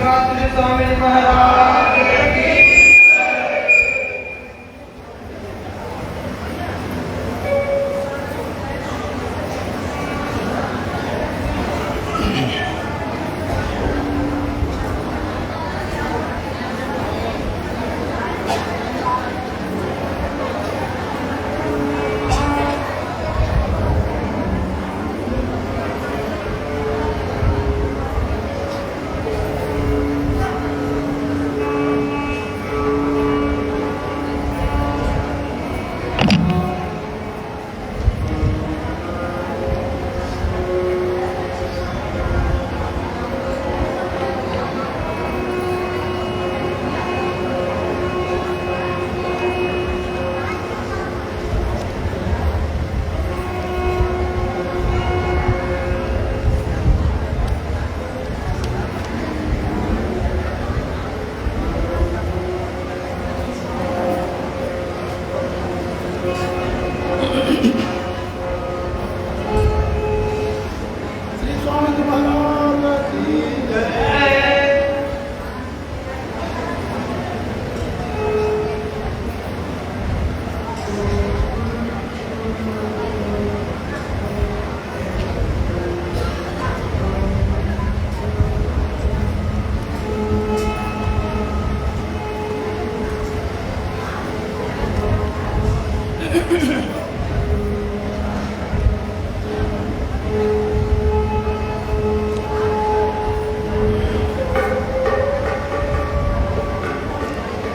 स्वामी महाराज की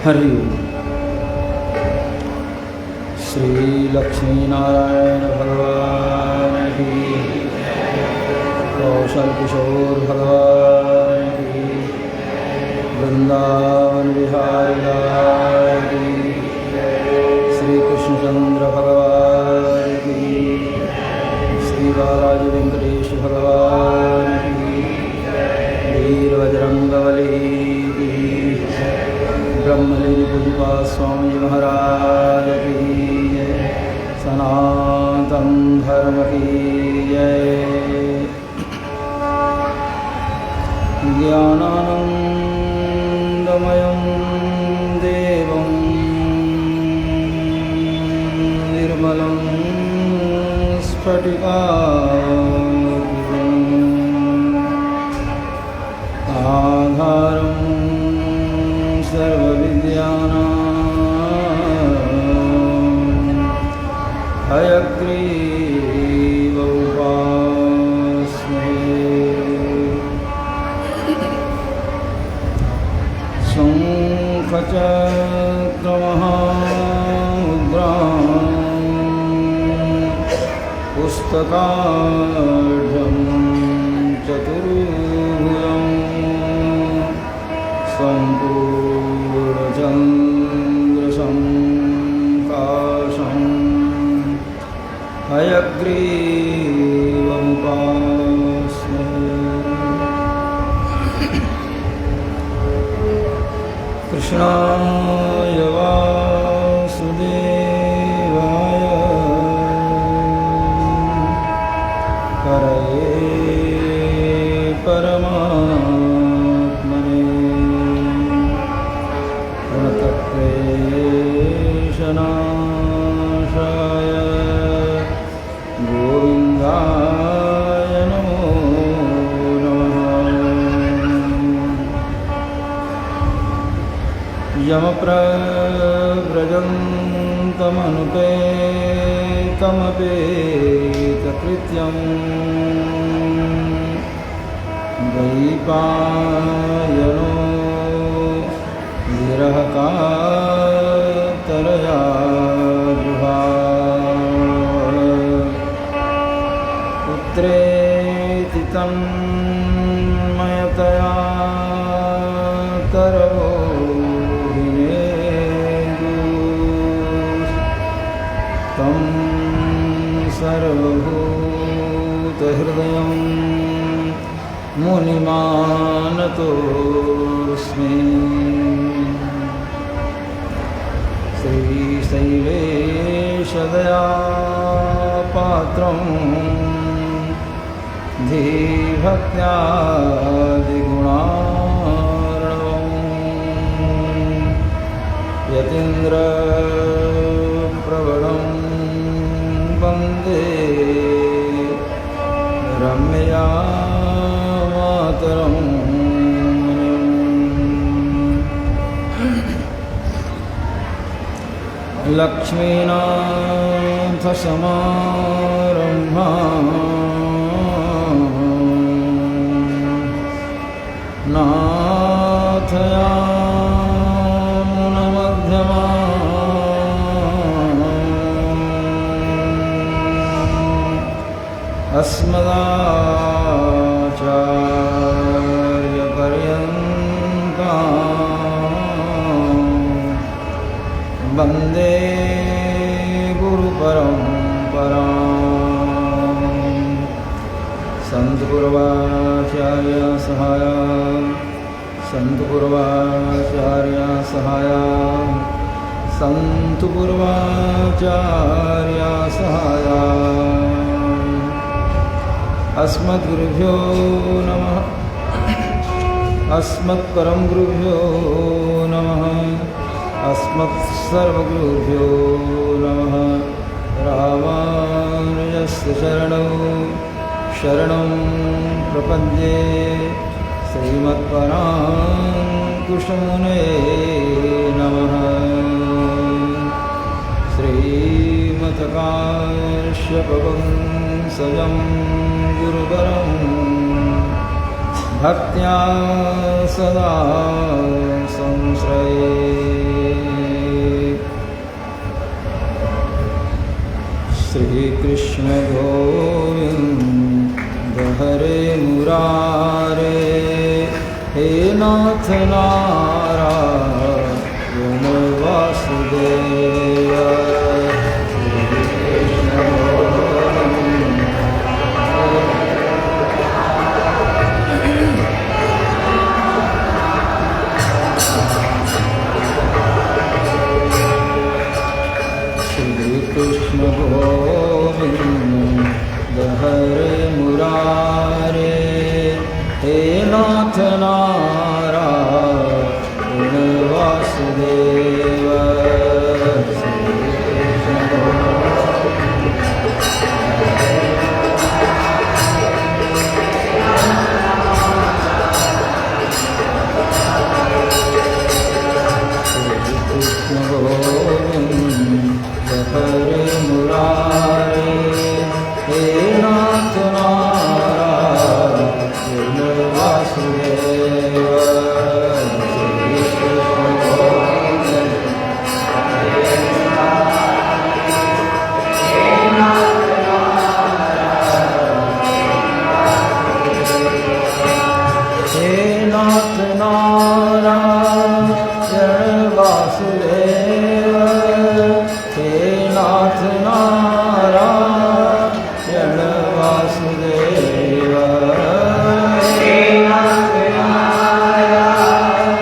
हरि श्री लक्ष्मी नारायण भगवान की, कौशल किशोर भगवान की, वृंदावन बिहारी लाल की, श्री कृष्णचंद्र भगवान की, श्री बालाजी वेंकटेश भगवान की, वीर बजरंगबली की, ब्रह्मलीन पूज्यपाद स्वामी महाराज की जय, सनातन धर्म की जय। ज्ञानानंदमयं देवं निर्मलं स्फटिकाकृतिम् आधारं सर्वविद्यानां हयग्रीवमुपास्महे। शङ्खचक्रमहामुद्रां पुस्तकाढ्यं चतुर्भुजं सम्पूर्णचन्द्रसङ्काशं हयग्रीवमुपास्महे। कृष्णाय वासुदेवाय हरये परमात्मने प्रणतक्लेशनाशाय गोविन्दाय नमो यमप्रव्रजन्तमनुपेतमपेतकृत्यं द्वैपायनो विरहकातरया जुहाव पुत्रेति तन्मयतया तरवो तं सर्वभूतहृदयं मुनिमानतोऽस्मि। श्रीशैलेशदयापात्रं धीभक्त्यादिगुणार्णवम् यतीन्द्रप्रवणं वन्दे रम्या मातरम् लक्ष्मीनाथसमारम्भां नाथयामुनमध्यमाम् अस्मदाचार्यपर्यन्तां वन्दे गुरुपरम्पराम् सन्तगुर्वाचार्य सहाय सन्तगुर्वाचार्य सहाय सन्तगुर्वाचार्य सहाय अस्मद्गुरुभ्यो नमः अस्मत्परम गुरुभ्यो नमः अस्मत्सर्वगुरुभ्यो नमः रामानुजस्य शरणं प्रपद्ये श्रीमत्पराङ्कुशमुने नमः श्रीमत्काश्यपवंशजं गुरुवरं भक्त्या सदा संश्रये श्रीकृष्ण गोविंद हरे मुरारे हे नाथ नारायण वासुदेव कृष्ण गोविंद हरे मुरारे हे नाथ नारायण वासुदेव कृष्ण गोविंद हरे मुरारे हे नाथ नारायण वासुदेव हे नाथ नारायण वासुदेव हे नाथ नारायण वासुदेव हे नाथ नारायण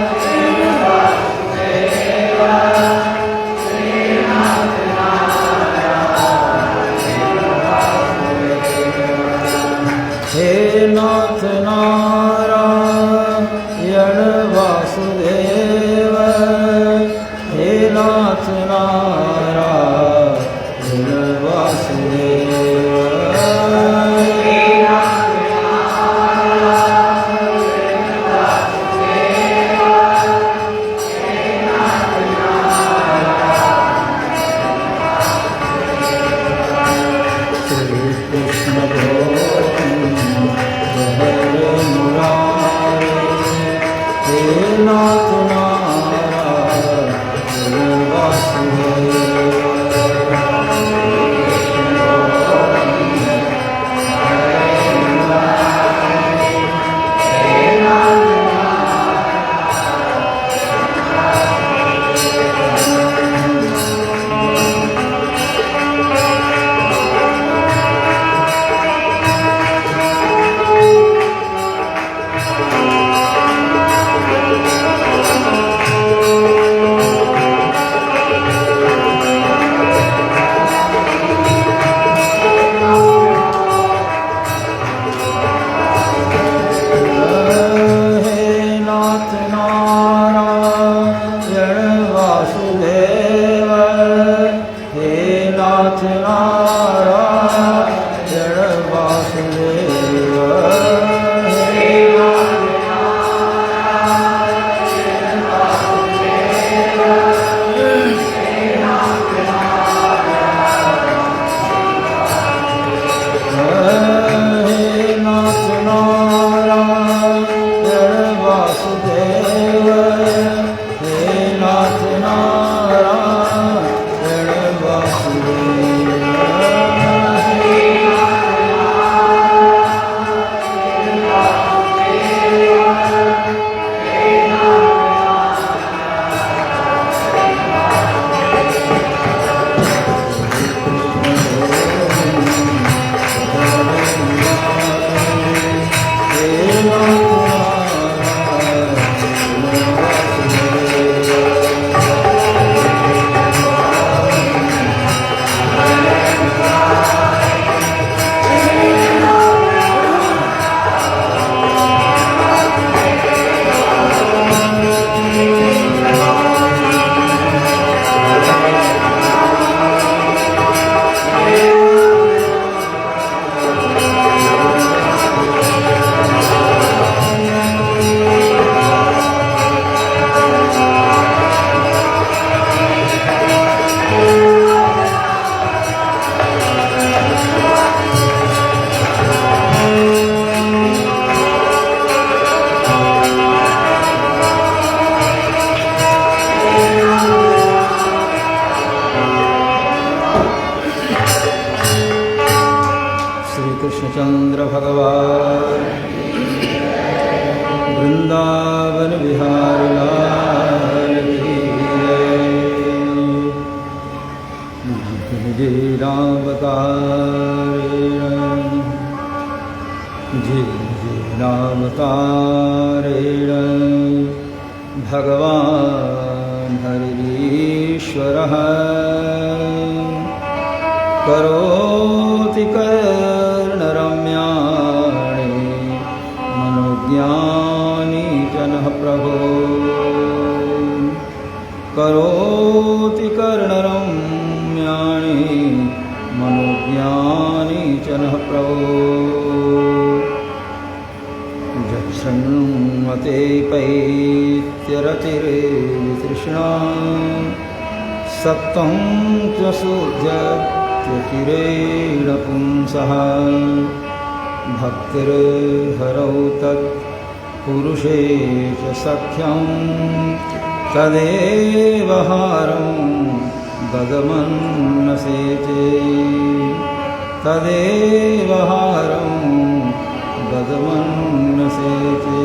प्रकारेण भगवान् हरिरीश्वरः करोति कर्णरम्याणि मनोज्ञानि जनः प्रभो करोति कर्णरम्याणि मनोज्ञानि जनः प्रभो जच्छृण्वते पैत्यरतिर्तृष्णा सत्त्वं च शोध्यत्यतिरेण पुंसः भक्तिर्हरौ तत् पुरुषे च सख्यं तदेव हारं ददमन्नसेचे तदेव हारं ददमन्नसेचे।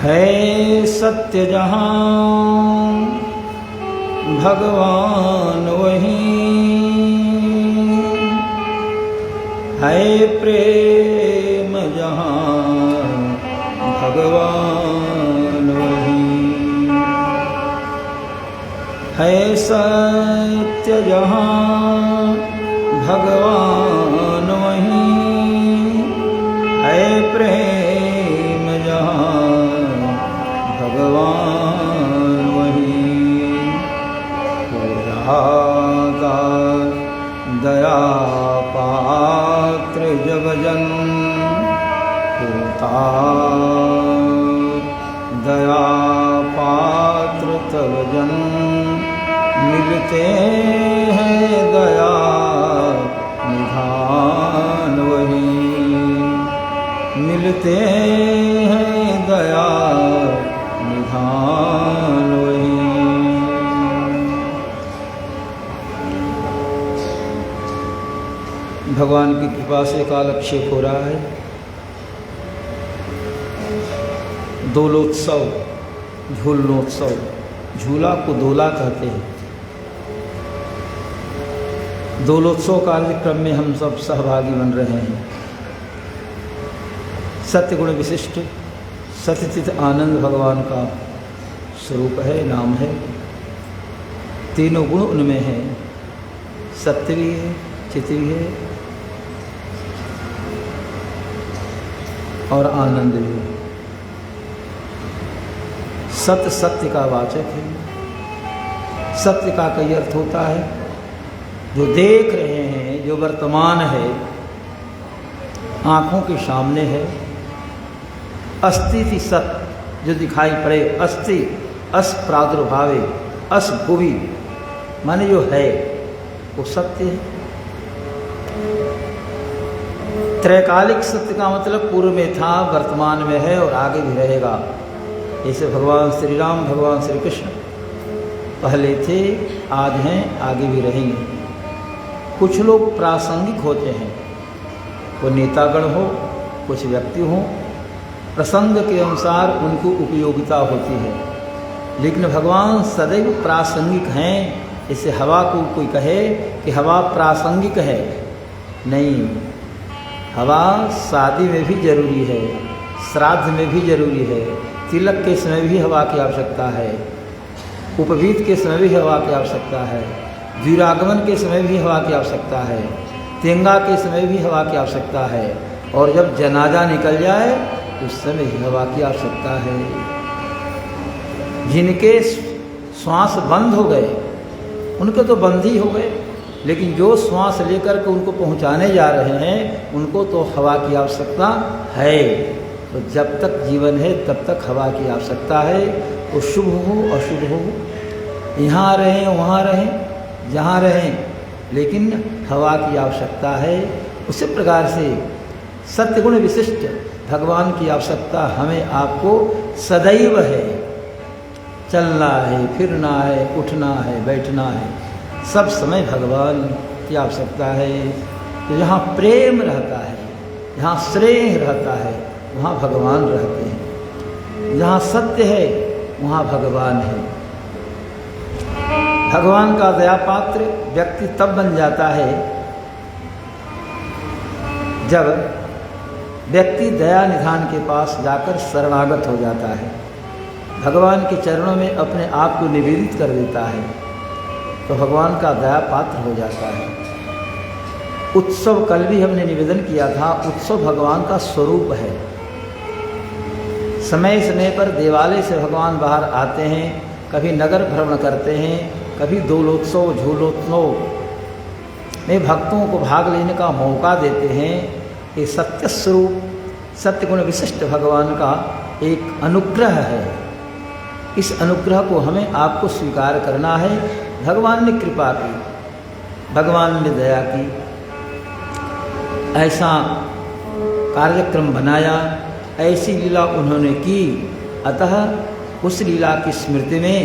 है सत्य जहाँ भगवान वहीं है प्रेम जहाँ भगवान वहीं है सत्य जहाँ भगवान वहीं है प्रेम जहाँ भगवान वहीं पूरा दया पात्र जब जन होता दया पात्र तब जन मिलते हैं दया निधान वहीं मिलते हैं दया निधान वहीं। भगवान की कृपा से कालक्षेप हो रहा है। दोलोत्सव झूलनोत्सव झूला को दोला कहते हैं। दोलोत्सव कार्यक्रम में हम सब सहभागी बन रहे हैं। सत्य गुण विशिष्ट सत्यचित आनंद भगवान का स्वरूप है, नाम है। तीनों गुण उनमें हैं, सत्य भी है, चित भी है और आनंद भी है। सत्य सत्य का वाचक है। सत्य का कई अर्थ होता है जो देख रहे हैं, जो वर्तमान है, आँखों के सामने है। अस्ति सत्य जो दिखाई पड़े, अस्ति अस प्रादुर्भावे अस भुवि माने जो है वो सत्य है। त्रैकालिक सत्य का मतलब पूर्व में था, वर्तमान में है और आगे भी रहेगा। जैसे भगवान श्री राम, भगवान श्री कृष्ण पहले थे, आज हैं, आगे भी रहेंगे। कुछ लोग प्रासंगिक होते हैं, वो नेतागण हो, कुछ व्यक्ति हो, प्रसंग के अनुसार उनको उपयोगिता होती है। लेकिन भगवान सदैव प्रासंगिक हैं। जैसे हवा को कोई कहे कि हवा प्रासंगिक है, नहीं, हवा शादी में भी जरूरी है, श्राद्ध में भी जरूरी है, तिलक के समय भी हवा की आवश्यकता है, उपवीत के समय भी हवा की आवश्यकता है, द्विरागमन के समय भी हवा की आवश्यकता है, तेंगा के समय भी हवा की आवश्यकता है, और जब जनाजा निकल जाए उस समय ही हवा की आवश्यकता है। जिनके श्वास बंद हो गए उनके तो बंद ही हो गए, लेकिन जो श्वास लेकर के उनको पहुंचाने जा रहे हैं उनको तो हवा की आवश्यकता है। तो जब तक जीवन है तब तक हवा की आवश्यकता है। वो शुभ हो अशुभ हो, यहाँ रहें वहाँ रहें, जहाँ रहें, लेकिन हवा की आवश्यकता है। उसी प्रकार से सत्य गुण विशिष्ट भगवान की आवश्यकता हमें आपको सदैव है। चलना है, फिरना है, उठना है, बैठना है, सब समय भगवान की आवश्यकता है। तो जहाँ प्रेम रहता है, जहाँ स्नेह रहता है, वहाँ भगवान रहते हैं। जहाँ सत्य है वहाँ भगवान है। भगवान का दया पात्र व्यक्ति तब बन जाता है जब व्यक्ति दया निधान के पास जाकर शरणागत हो जाता है, भगवान के चरणों में अपने आप को निवेदित कर देता है, तो भगवान का दया पात्र हो जाता है। उत्सव कल भी हमने निवेदन किया था, उत्सव भगवान का स्वरूप है। समय समय पर देवालय से भगवान बाहर आते हैं, कभी नगर भ्रमण करते हैं, कभी दोलोत्सव झूलोत्सव में भक्तों को भाग लेने का मौका देते हैं। ये सत्य स्वरूप सत्य गुण विशिष्ट भगवान का एक अनुग्रह है। इस अनुग्रह को हमें आपको स्वीकार करना है। भगवान ने कृपा की, भगवान ने दया की, ऐसा कार्यक्रम बनाया, ऐसी लीला उन्होंने की। अतः उस लीला की स्मृति में,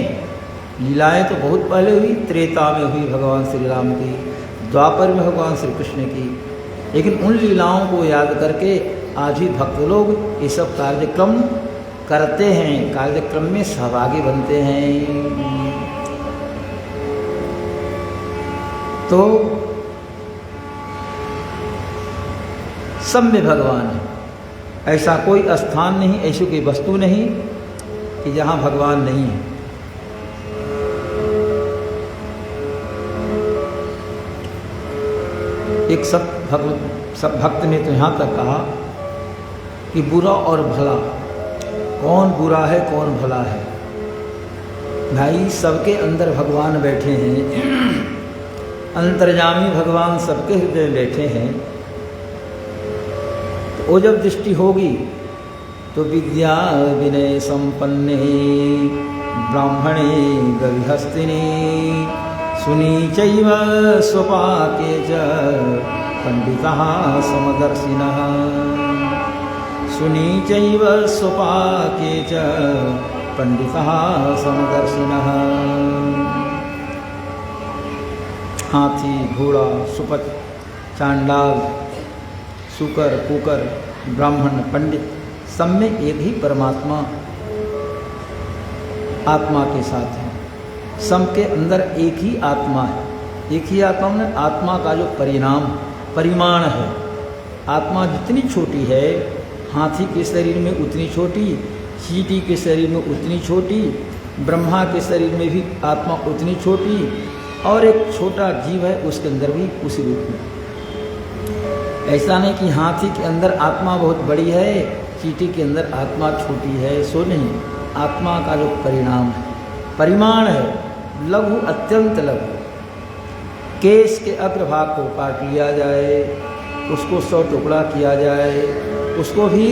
लीलाएं तो बहुत पहले हुई, त्रेता में हुई भगवान श्री राम की, द्वापर में भगवान श्री कृष्ण की, लेकिन उन लीलाओं को याद करके आज भी भक्त लोग ये सब कार्यक्रम करते हैं, कार्यक्रम में सहभागी बनते हैं। तो सब में भगवान है, ऐसा कोई स्थान नहीं, ऐसी कोई वस्तु नहीं कि जहाँ भगवान नहीं है। एक सब भक्त ने तो यहाँ तक कहा कि बुरा और भला, कौन बुरा है कौन भला है। भाई सबके अंदर भगवान बैठे हैं, अंतर्यामी भगवान सबके हृदय में बैठे हैं। तो वो जब दृष्टि होगी तो विद्या विनय संपन्ने ब्राह्मणे गविहस्तिनी सुनी चैव स्वपाके च पंडितः समदर्शिनः सुनी चैव स्वपाके च पंडितः समदर्शिनः। हाथी घोड़ा सुपथ चांडाल सुकर कुकर ब्राह्मण पंडित सब में एक ही परमात्मा आत्मा के साथ है। सबके अंदर एक ही आत्मा है। एक ही आत्मा में आत्मा का जो परिमाण है, आत्मा जितनी छोटी है, हाथी के शरीर में उतनी छोटी, चींटी के शरीर में उतनी छोटी, ब्रह्मा के शरीर में भी आत्मा उतनी छोटी, और एक छोटा जीव है उसके अंदर भी उसी रूप में। ऐसा नहीं कि हाथी के अंदर आत्मा बहुत बड़ी है, चींटी के अंदर आत्मा छोटी है, सो नहीं। आत्मा का जो परिमाण है, लघु अत्यंत लघु। केश के अग्रभाग को काट लिया जाए, उसको 100 टुकड़ा किया जाए, उसको भी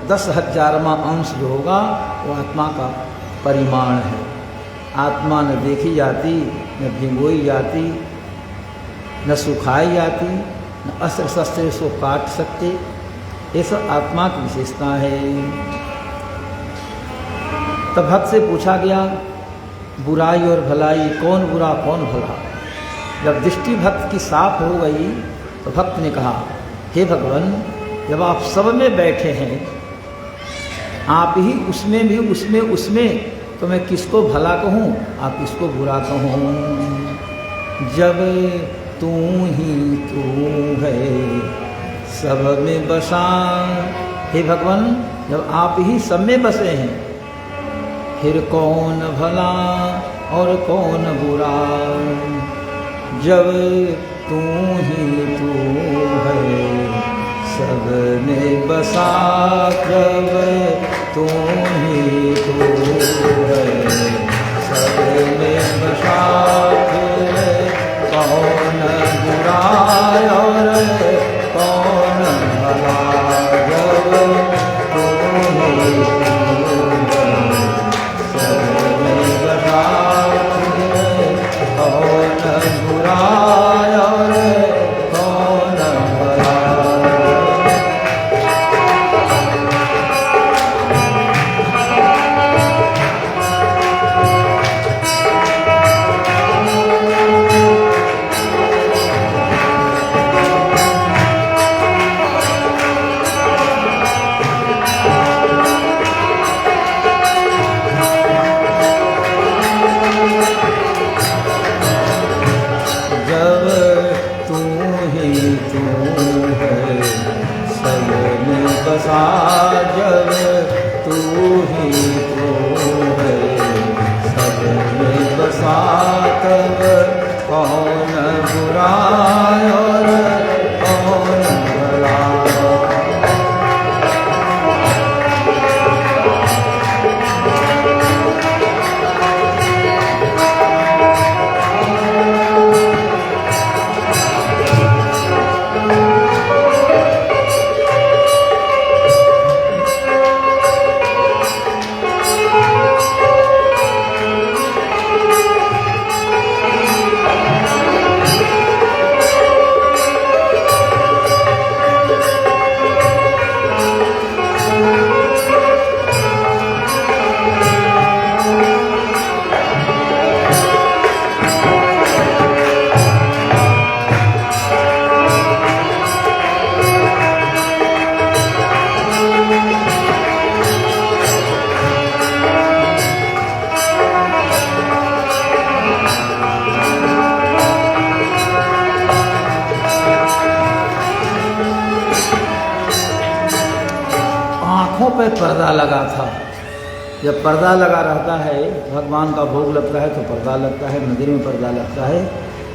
10,000वां अंश जो होगा वो आत्मा का परिमाण है। आत्मा न देखी जाती, न भिगोई जाती, न सुखाई जाती, न अस्त्र शस्त्र इसको काट सकते। ये सब आत्मा की विशेषता है। तब भक्त से पूछा गया बुराई और भलाई, कौन बुरा कौन भला। जब दृष्टि भक्त की साफ हो गई तो भक्त ने कहा, हे भगवान, जब आप सब में बैठे हैं, आप ही उसमें भी उसमें तो मैं किसको भला कहूँ, आप किसको बुरा कहूँ। जब तू ही तू है सब में बसा। हे भगवान, जब आप ही सब में बसे हैं, फिर कौन भला और कौन बुरा। जब तू ही तू है सब में बसा, जब तू ही तू है सब में बसा, कौन बुरा और कौन भला। जब तू ही तू है सब में बसा, कौन बुरा और कौन भला। बुराई और कौन भला। आँखों पे पर्दा लगा था। जब पर्दा लगा रहता है, भगवान का भोग लगता है तो पर्दा लगता है, मंदिर में पर्दा लगता है।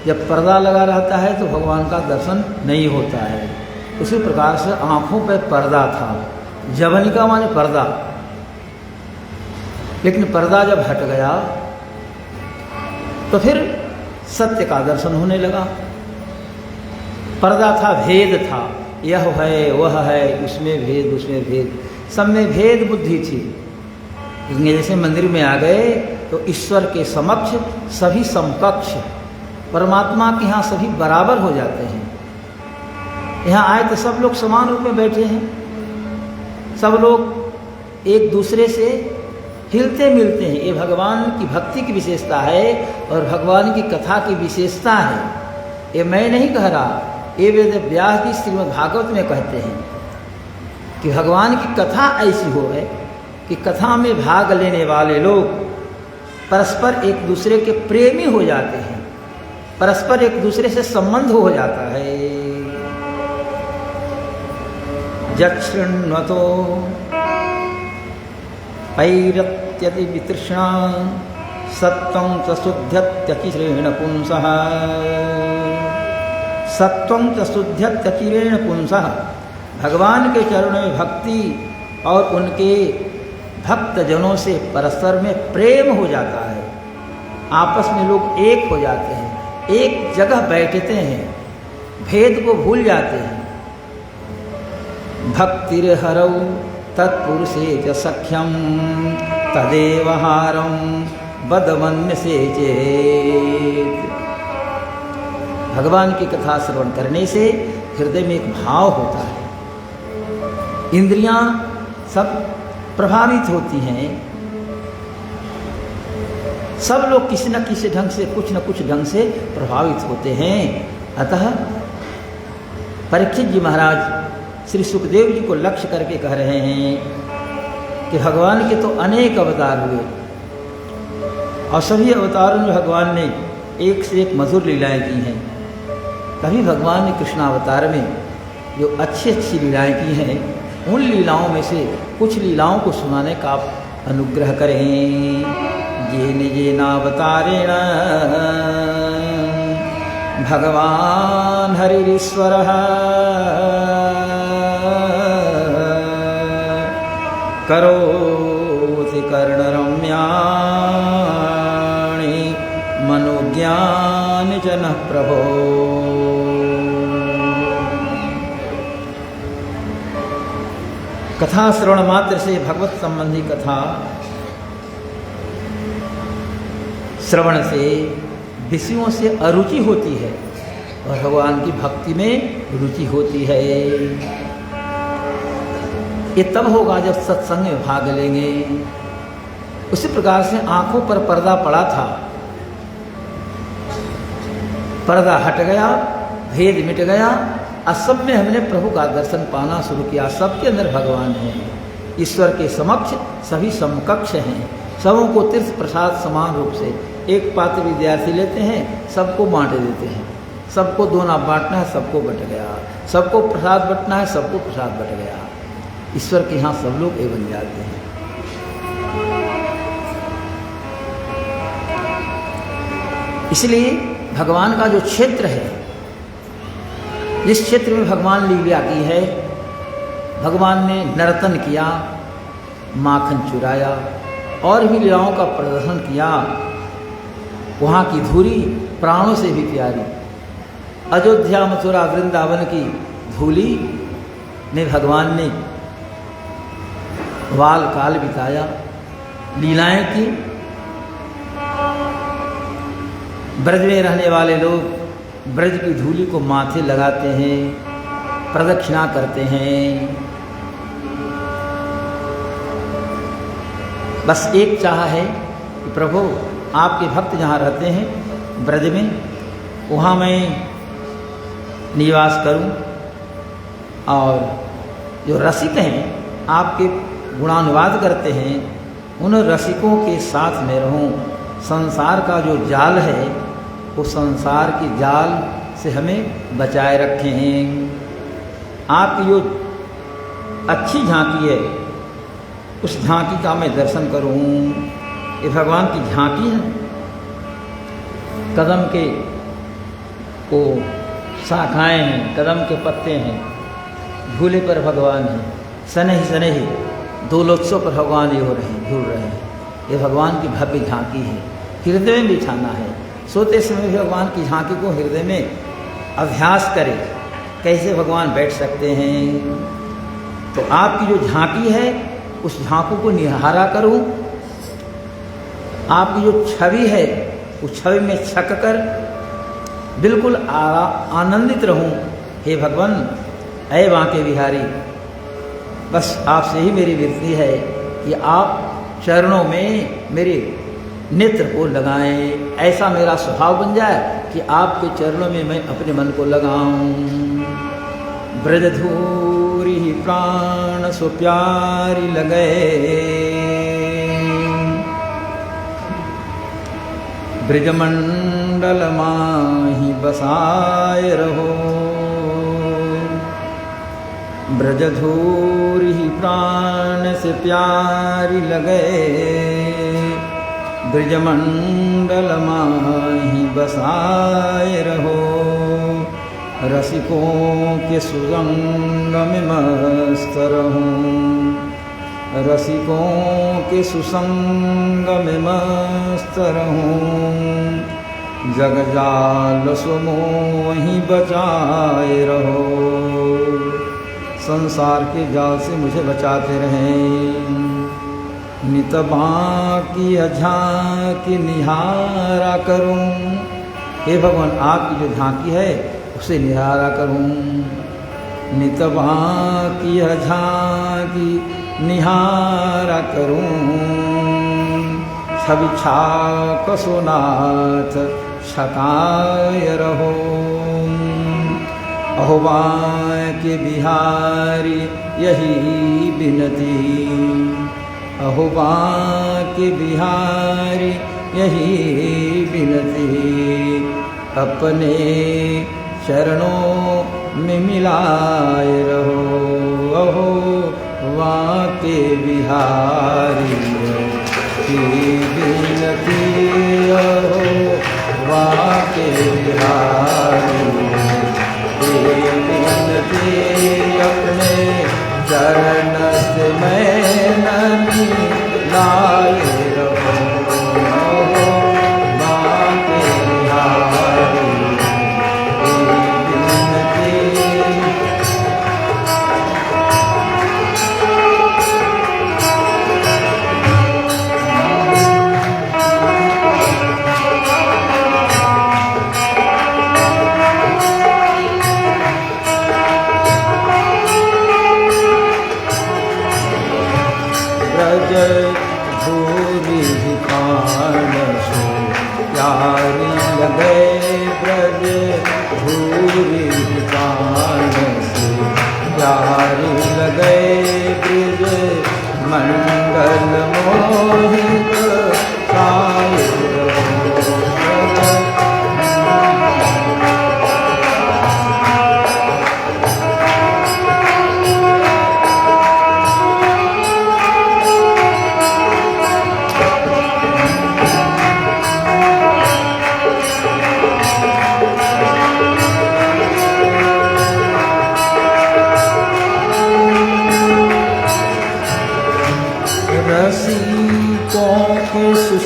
जब पर्दा लगा रहता है तो भगवान का दर्शन नहीं होता है। उसी प्रकार से आँखों पे पर्दा था। जवनिका माने पर्दा, लेकिन पर्दा जब हट गया तो फिर सत्य का दर्शन होने लगा। पर्दा था, भेद था, यह है वह है, उसमें भेद उसमें भेद, सब में भेद बुद्धि थी। लेकिन जैसे मंदिर में आ गए तो ईश्वर के समक्ष सभी समकक्ष, परमात्मा के यहाँ सभी बराबर हो जाते हैं। यहाँ आए तो सब लोग समान रूप में बैठे हैं, सब लोग एक दूसरे से हिलते मिलते हैं। ये भगवान की भक्ति की विशेषता है और भगवान की कथा की विशेषता है। ये मैं नहीं कह रहा, ये वेद व्यास जी श्रीमद् भागवत में कहते हैं कि भगवान की कथा ऐसी हो है कि कथा में भाग लेने वाले लोग परस्पर एक दूसरे के प्रेमी हो जाते हैं, परस्पर एक दूसरे से संबंध हो जाता है। जक्षृण्वतो पैरत्यति वितृष्णा सत्वं च शुद्ध्यत्यचिरेण पुंसः, सत्वं च शुद्ध्यत्यचिरेण पुंसः। भगवान के चरणों में भक्ति और उनके भक्तजनों से परस्पर में प्रेम हो जाता है। आपस में लोग एक हो जाते हैं, एक जगह बैठते हैं, भेद को भूल जाते हैं। भक्तिर्हरौ तत्पुरुषे च सख्यं तदेव हारं बदमन्यसे चेत्। भगवान की कथा श्रवण करने से हृदय में एक भाव होता है, इंद्रियां सब प्रभावित होती हैं। सब लोग किसी न किसी ढंग से, कुछ न कुछ ढंग से प्रभावित होते हैं। अतः परीक्षित जी महाराज श्री सुखदेव जी को लक्ष्य करके कह रहे हैं कि भगवान के तो अनेक अवतार हुए और सभी अवतारों में भगवान ने एक से एक मधुर लीलाएं की हैं। कभी भगवान ने कृष्णावतार में जो अच्छी अच्छी लीलाएं की हैं, उन लीलाओं में से कुछ लीलाओं को सुनाने का आप अनुग्रह करें। येन येनावतारेण भगवान हरिरीश्वरः करोति कर्णरम्याणि मनोज्ञानजनः प्रभो। कथा श्रवण मात्र से भगवत संबंधी कथा श्रवण से विषयों से अरुचि होती है और भगवान की भक्ति में रुचि होती है। ये तब होगा जब सत्संग में भाग लेंगे। उसी प्रकार से आंखों पर पर्दा पड़ा था, पर्दा हट गया, भेद मिट गया। अब सब में हमने प्रभु का दर्शन पाना शुरू किया। सबके अंदर भगवान है, ईश्वर के समक्ष सभी समकक्ष हैं। सबों को तीर्थ प्रसाद समान रूप से एक पात्र विद्यार्थी लेते हैं, सबको बांट देते हैं। सबको दोना बांटना है, सबको बट गया। सबको प्रसाद बटना है, सबको प्रसाद बट गया। ईश्वर के यहाँ सब लोग एक बन जाते हैं। इसलिए भगवान का जो क्षेत्र है, जिस क्षेत्र में भगवान लीला की है, भगवान ने नर्तन किया, माखन चुराया और भी लीलाओं का प्रदर्शन किया, वहाँ की धूली प्राणों से भी प्यारी। अयोध्या, मथुरा, वृंदावन की धूली में भगवान ने बाल काल बिताया, लीलाएं की। ब्रज में रहने वाले लोग ब्रज की धूली को माथे लगाते हैं, प्रदक्षिणा करते हैं। बस एक चाह है कि प्रभु आपके भक्त जहाँ रहते हैं ब्रज में, वहाँ मैं निवास करूं और जो रसिक हैं, आपके गुणानुवाद करते हैं, उन रसिकों के साथ में रहूं। संसार का जो जाल है, वो संसार के जाल से हमें बचाए रखें। आपकी जो अच्छी झांकी है, उस झांकी का मैं दर्शन करूं। ये भगवान की झांकी है। कदम के वो शाखाएँ हैं, कदम के पत्ते हैं, झूले पर भगवान हैं, सनही सनही दोलोत्सव पर भगवान ये हो रहे हैं, झूल रहे हैं। ये भगवान की भव्य झांकी है, हृदय में बिठाना है। सोते समय भी भगवान की झांकी को हृदय में अभ्यास करें, कैसे भगवान बैठ सकते हैं। तो आपकी जो झांकी है, उस झांकों को निहारा करूं। आपकी जो छवि है, उस छवि में छक कर बिल्कुल आनंदित रहूं। हे भगवान, ऐ बांके बिहारी, बस आपसे ही मेरी विनती है कि आप चरणों में मेरे नेत्र को लगाएं। ऐसा मेरा स्वभाव बन जाए कि आपके चरणों में मैं अपने मन को लगाऊं। ब्रजधूरी प्राण सो प्यारी लगे, ब्रजमंडल माही बसाए रहो। ब्रजधूरी प्राण से प्यारी लगे, ब्रजमंडल माही बसाए रहो। रसिकों के सुसंग में मस्त रहूं, रसिकों के सुसंग में मस्त रहूं। जगजाल सो मोहि बचाए रहो, संसार के जाल से मुझे बचाते रहें। नित बाकी झांकी निहारा करूं। हे भगवान, आपकी जो झांकी है उसे निहारा करूं। नित बाकी झांकी निहारा करूं। छवि छाक सोनाथ छकाय रहो। अहो बांके बिहारी यही बिनती, अहो बांके बिहारी यही बिनती। अपने चरणों में मिलाए रहो। अहो बांके बिहारी यही बिनती, अहो बांके बिहारी यही बिनती। अपने चरण से मैं नमी लाए रहो। बांके बिहारी भूरी कान सो प्यारी लगे। ब्रज भूरी कान से प्यारी लगे। ब्रज मंडल मोहित साए रहो।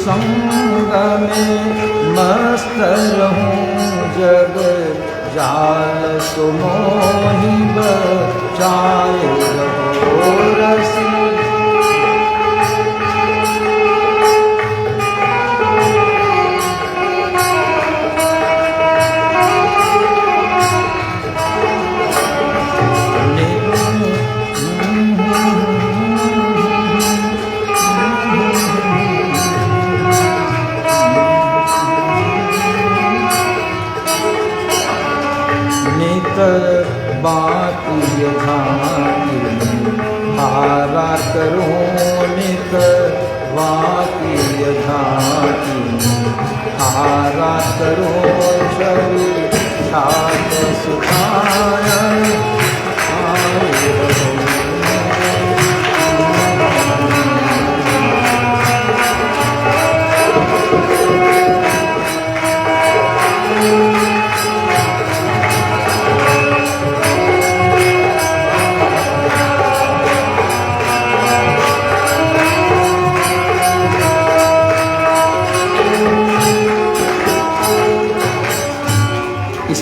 संग में मस्त रहूं जग जाल सुमोहि बचाए रहो रसी। बाकी झांकी हारा करूं नित बाकी झांकी हारा करूं शरीर छात सुखाय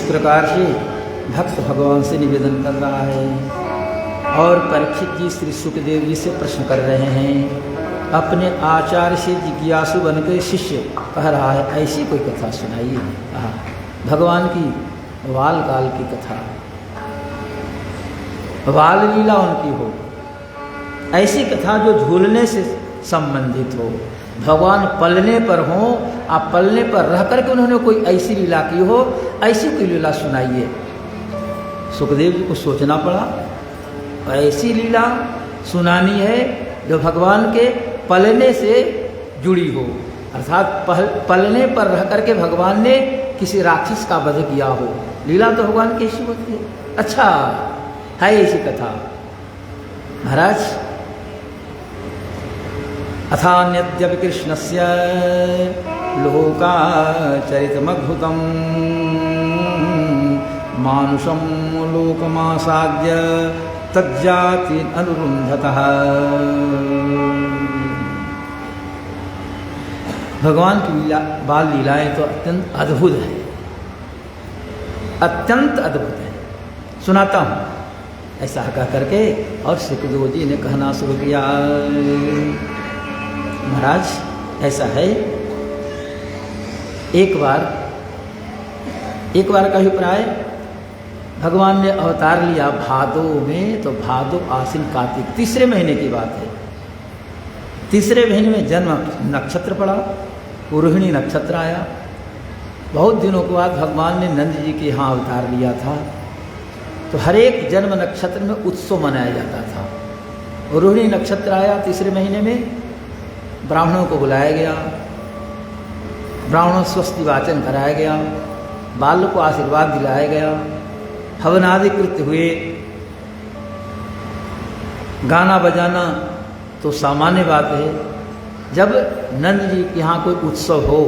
प्रकार से भक्त भगवान से निवेदन कर रहा है। और परीक्षित जी श्री सुखदेव जी से प्रश्न कर रहे हैं। अपने आचार्य से जिज्ञासु बनकर शिष्य कह रहा है ऐसी कोई कथा सुनाइए। भगवान की बाल काल की कथा, बाल लीला उनकी हो, ऐसी कथा जो झूलने से संबंधित हो, भगवान पलने पर हो, आप पलने पर रह करके उन्होंने कोई ऐसी लीला की हो, ऐसी कोई लीला सुनाइए। सुखदेव जी को सोचना पड़ा। ऐसी लीला सुनानी है जो भगवान के पलने से जुड़ी हो, अर्थात पलने पर रह करके भगवान ने किसी राक्षस का वध किया हो। लीला तो भगवान की ऐसी होती है। अच्छा है ऐसी कथा महाराज। अथान्यद्यपि कृष्णस्य लोकाचरितमद्भुतं मानुषं लोकमासाद्य तज्जाति अनुरुन्धतः। भगवान की लीला, बाल लीलाएं तो अत्यंत अद्भुत है, अत्यंत अद्भुत है। सुनाता हूँ ऐसा कह करके। और सुखदेव जी ने कहना शुरू किया। महाराज ऐसा है, एक बार का अभिप्राय, भगवान ने अवतार लिया भादो में, तो भादो आश्विन कार्तिक तीसरे महीने की बात है। तीसरे महीने में जन्म नक्षत्र पड़ा, रोहिणी नक्षत्र आया। बहुत दिनों के बाद भगवान ने नंद जी के यहाँ अवतार लिया था, तो हर एक जन्म नक्षत्र में उत्सव मनाया जाता था। रोहिणी नक्षत्र आया तीसरे महीने में, ब्राह्मणों को बुलाया गया, ब्राह्मणों स्वस्ति वाचन कराया गया, बाल को आशीर्वाद दिलाया गया, हवन आदि कृत्य हुए। गाना बजाना तो सामान्य बात है। जब नंद जी के यहाँ कोई उत्सव हो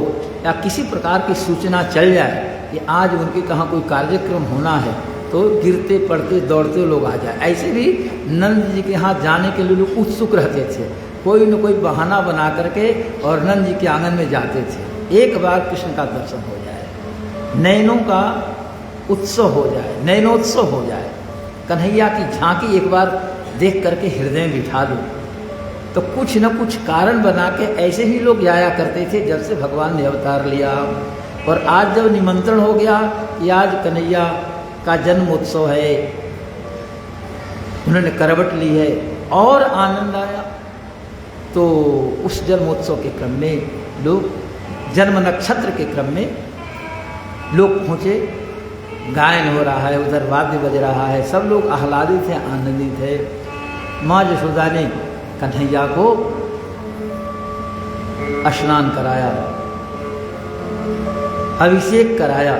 या किसी प्रकार की सूचना चल जाए कि आज उनके कहाँ कोई कार्यक्रम होना है, तो गिरते पड़ते दौड़ते लोग आ जाए। ऐसे भी नंद जी के यहाँ जाने के लिए लोग उत्सुक रहते थे, कोई न कोई बहाना बना करके और नंद जी के आंगन में जाते थे। एक बार कृष्ण का दर्शन हो जाए, नैनों का उत्सव हो जाए, नैनोत्सव हो जाए, कन्हैया की झांकी एक बार देख करके हृदय में बिठा दो, तो कुछ न कुछ कारण बना के ऐसे ही लोग जाया करते थे जब से भगवान ने अवतार लिया। और आज जब निमंत्रण हो गया कि आज कन्हैया का जन्म उत्सव है, उन्होंने करवट ली है और आनंद आया। तो उस जन्मोत्सव के क्रम में लोग, जन्म नक्षत्र के क्रम में लोग पहुँचे, गायन हो रहा है, उधर वाद्य बज रहा है, सब लोग आह्लादित हैं, आनंदित है। माँ यशोदा ने कन्हैया को स्नान कराया, अभिषेक कराया।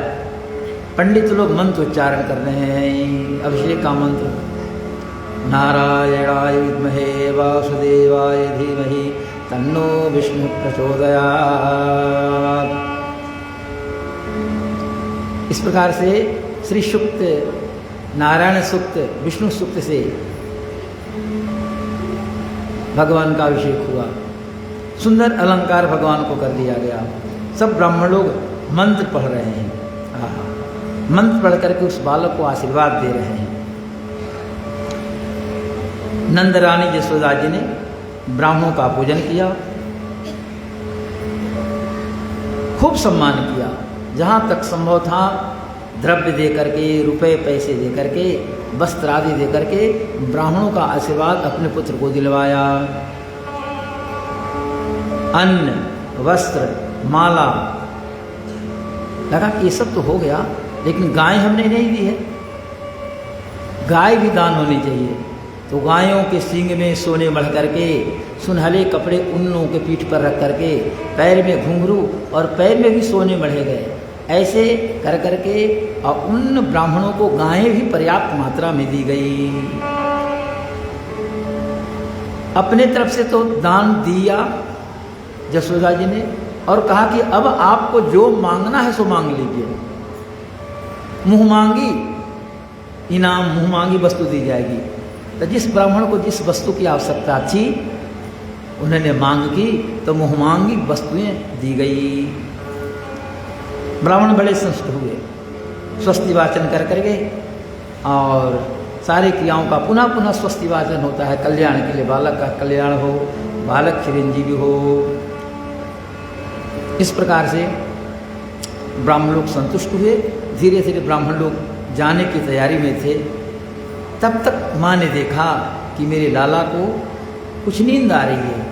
पंडित लोग मंत्र उच्चारण कर रहे हैं, अभिषेक का मंत्र, नारायणाय विद्महे वासुदेवाय धीमहि तन्नो विष्णु प्रचोदयात्। इस प्रकार से श्री सूक्त, नारायण सूक्त, विष्णु सूक्त से भगवान का अभिषेक हुआ। सुंदर अलंकार भगवान को कर दिया गया। सब ब्राह्मण लोग मंत्र पढ़ रहे हैं। मंत्र पढ़ करके उस बालक को आशीर्वाद दे रहे हैं। नंद रानी यशोदा जी ने ब्राह्मणों का पूजन किया, खूब सम्मान किया। जहाँ तक संभव था द्रव्य दे करके, रुपए पैसे दे करके, वस्त्र आदि दे करके ब्राह्मणों का आशीर्वाद अपने पुत्र को दिलवाया। अन्न, वस्त्र, माला, लगा कि ये सब तो हो गया, लेकिन गाय हमने नहीं दी है, गाय भी दान होनी चाहिए। तो गायों के सींग में सोने मढ़ करके, सुनहले कपड़े उन्नों के पीठ पर रख करके, पैर में घुंघरू और पैर में भी सोने मढ़े गए। ऐसे कर करके और उन ब्राह्मणों को गायें भी पर्याप्त मात्रा में दी गई। अपने तरफ से तो दान दिया यशोदा जी ने, और कहा कि अब आपको जो मांगना है सो मांग लीजिए। मुँह मांगी इनाम, मुँह मांगी वस्तु दी जाएगी। तो जिस ब्राह्मण को जिस वस्तु की आवश्यकता थी उन्होंने मांग की, तो मुँह मांगी वस्तुएं दी गई। ब्राह्मण बड़े संतुष्ट हुए, स्वस्ति वाचन कर करके, और सारी क्रियाओं का पुनः पुनः स्वस्ति वाचन होता है कल्याण के लिए। बालक का कल्याण हो, बालक चिरंजीवी हो। इस प्रकार से ब्राह्मण लोग संतुष्ट हुए। धीरे धीरे ब्राह्मण लोग जाने की तैयारी में थे। तब तक माँ ने देखा कि मेरे लाला को कुछ नींद आ रही है,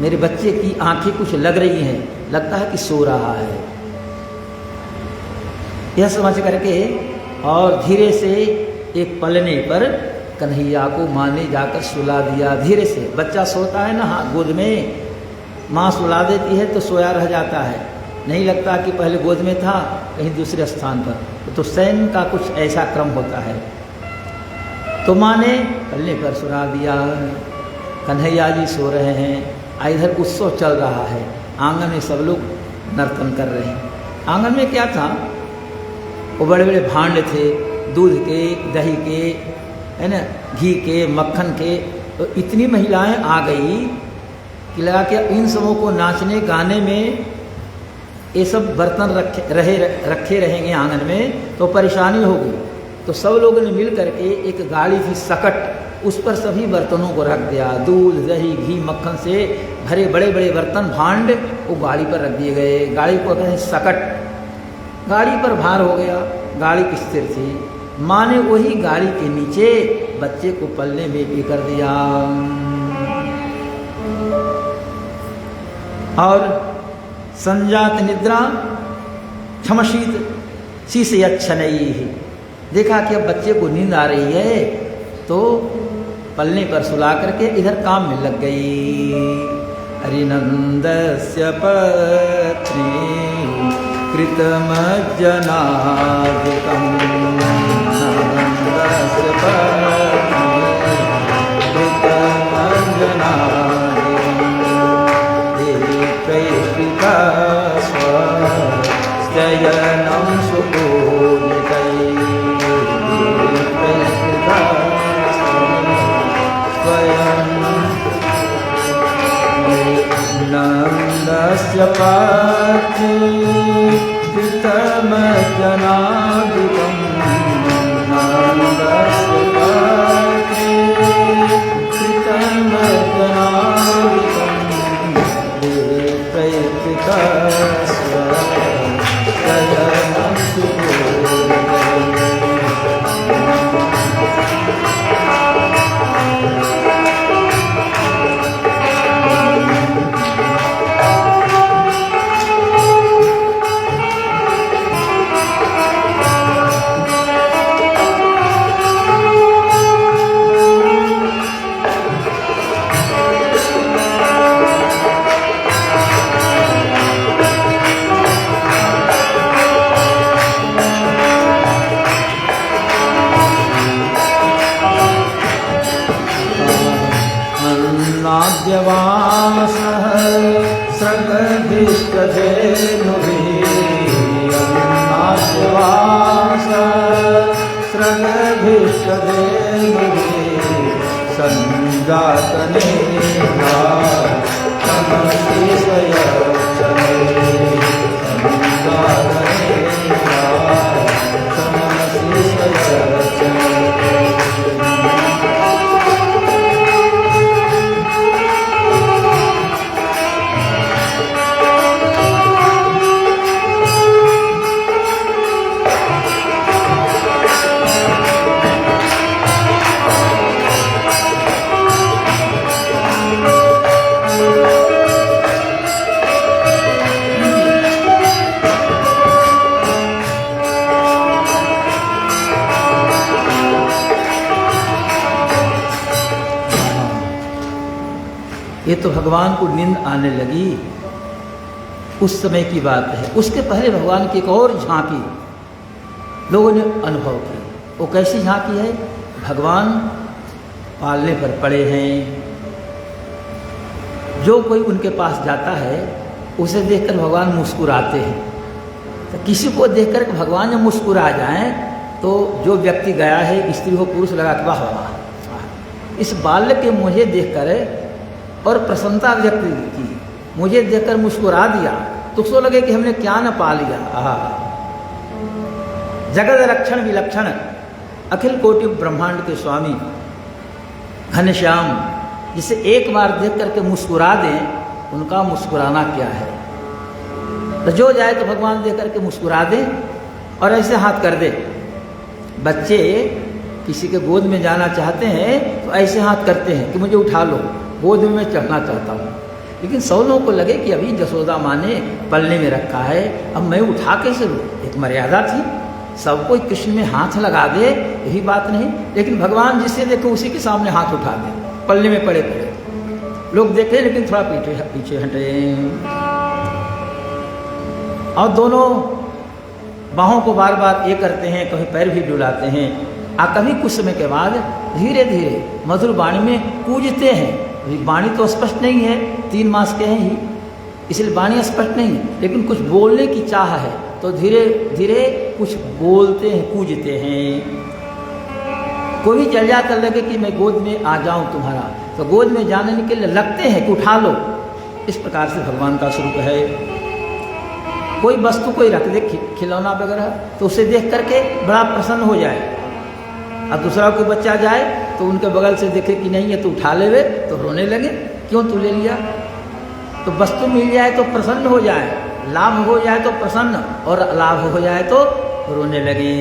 मेरे बच्चे की आंखें कुछ लग रही हैं, लगता है कि सो रहा है। यह समझ करके और धीरे से एक पलने पर कन्हैया को माँ ने जाकर सुला दिया। धीरे से बच्चा सोता है ना, हाँ, गोद में माँ सुला देती है तो सोया रह जाता है, नहीं लगता कि पहले गोद में था कहीं दूसरे स्थान पर। तो शयन का कुछ ऐसा क्रम होता है। तो माँ ने पलने पर सुला दिया। कन्हैया जी सो रहे हैं, इधर उत्सव चल रहा है, आंगन में सब लोग नर्तन कर रहे हैं। आंगन में क्या था, वो बड़े बड़े भांड थे, दूध के, दही के, है ना, घी के, मक्खन के। तो इतनी महिलाएं आ गई कि लगा कि इन सबों को नाचने गाने में ये सब बर्तन रखे रहेंगे आंगन में तो परेशानी होगी। तो सब लोगों ने मिल करके एक गाड़ी थी सकट, उस पर सभी बर्तनों को रख दिया। दूध, दही, घी, मक्खन से भरे बड़े बड़े बर्तन, भांड वो गाड़ी पर रख दिए गए। गाड़ी को कहते हैं सकट। गाड़ी पर भार हो गया, गाड़ी स्थिर थी। माँ ने वही गाड़ी के नीचे बच्चे को पल्ले में भी कर दिया। और संजात निद्रा क्षमशीत शीश अच्छा नहीं है। देखा कि अब बच्चे को नींद आ रही है तो पलने पर सुला करके इधर काम में लग गई। हरिनंदस्य पत्नी कृतमज्जनादिकं नंदस्य पत्नी कृतमज्जनादिकं स्वयनं सुपूजितैः नंदस्य पत्नी कृतमज्जनादिकं नंदस्य पत्नी कृतमज्जनादिकं प्रैतिकस्व शयनं अन्नाद्यवासः स्रगभिष्टधेनुभिः अन्नाद्यवासः स्रगभिष्टधेनुभिः सञ्जातनेन्द्रा ये तो भगवान को नींद आने लगी, उस समय की बात है। उसके पहले भगवान की एक और झांकी लोगों ने अनुभव की। वो कैसी झांकी है? भगवान पालने पर पड़े हैं, जो कोई उनके पास जाता है उसे देखकर भगवान मुस्कुराते हैं। तो किसी को देखकर भगवान जब मुस्कुरा जाएं तो जो व्यक्ति गया है, स्त्री हो पुरुष, लगा के वाह वाह, इस बालक के मुझे देखकर और प्रसन्नता व्यक्त की, मुझे देखकर मुस्कुरा दिया, तो उसको लगे कि हमने क्या न पा लिया। जगत रक्षण विलक्षण अखिल कोटि ब्रह्मांड के स्वामी घनश्याम, जिसे एक बार देख करके मुस्कुरा दें, उनका मुस्कुराना क्या है। तो जो जाए तो भगवान देख करके मुस्कुरा दे और ऐसे हाथ कर दे। बच्चे किसी के गोद में जाना चाहते हैं तो ऐसे हाथ करते हैं कि मुझे उठा लो, गोद में मैं चढ़ना चाहता हूँ। लेकिन सब लोगों को लगे कि अभी जसोदा माँ ने पलने में रखा है, अब मैं उठा कैसे लूँ। एक मर्यादा थी, सबको कृष्ण में हाथ लगा दे, यही बात नहीं। लेकिन भगवान जिसे देखे उसी के सामने हाथ उठा दे, पलने में पड़े पड़े। लोग देखे लेकिन थोड़ा पीछे हटे, और दोनों बाहों को बार बार ये करते हैं, कभी पैर भी डुलाते हैं। कभी कुछ समय के बाद धीरे धीरे मधुर वाणी में कूजते हैं। वाणी तो स्पष्ट नहीं है, 3 मास के हैं ही, इसलिए वाणी स्पष्ट नहीं है, लेकिन कुछ बोलने की चाह है, तो धीरे धीरे कुछ बोलते हैं, कूजते हैं। कोई चल जाता लगे कि मैं गोद में आ जाऊं तुम्हारा, तो गोद में जाने के लिए लगते हैं कि उठा लो। इस प्रकार से भगवान का स्वरूप है। कोई वस्तु कोई रख दे, खिलौना वगैरह, तो उसे देख करके बड़ा प्रसन्न हो जाए। अब दूसरा कोई बच्चा जाए तो उनके बगल से देखे कि नहीं है तो उठा ले वे, तो रोने लगे, क्यों तू ले लिया। तो वस्तु मिल जाए तो प्रसन्न हो जाए, लाभ हो जाए तो प्रसन्न, और लाभ हो जाए तो रोने लगे।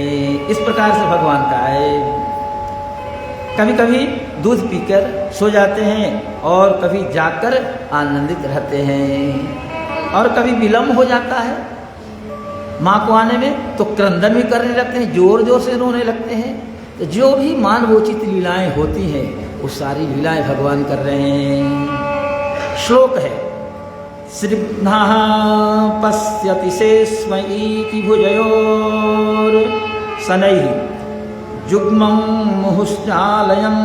इस प्रकार से भगवान का है। कभी कभी दूध पीकर सो जाते हैं और कभी जाकर आनंदित रहते हैं, और कभी विलम्ब हो जाता है माँ को आने में तो क्रंदन भी करने लगते हैं, जोर जोर से रोने लगते हैं। तो जो भी मानवोचित लीलाएं होती हैं वो सारी लीलाएं भगवान कर रहे हैं। श्लोक है, स्निग्धः पश्यति शेष्मयीति भुजयोर शनैः जुग्मं मुहुश्चालयन्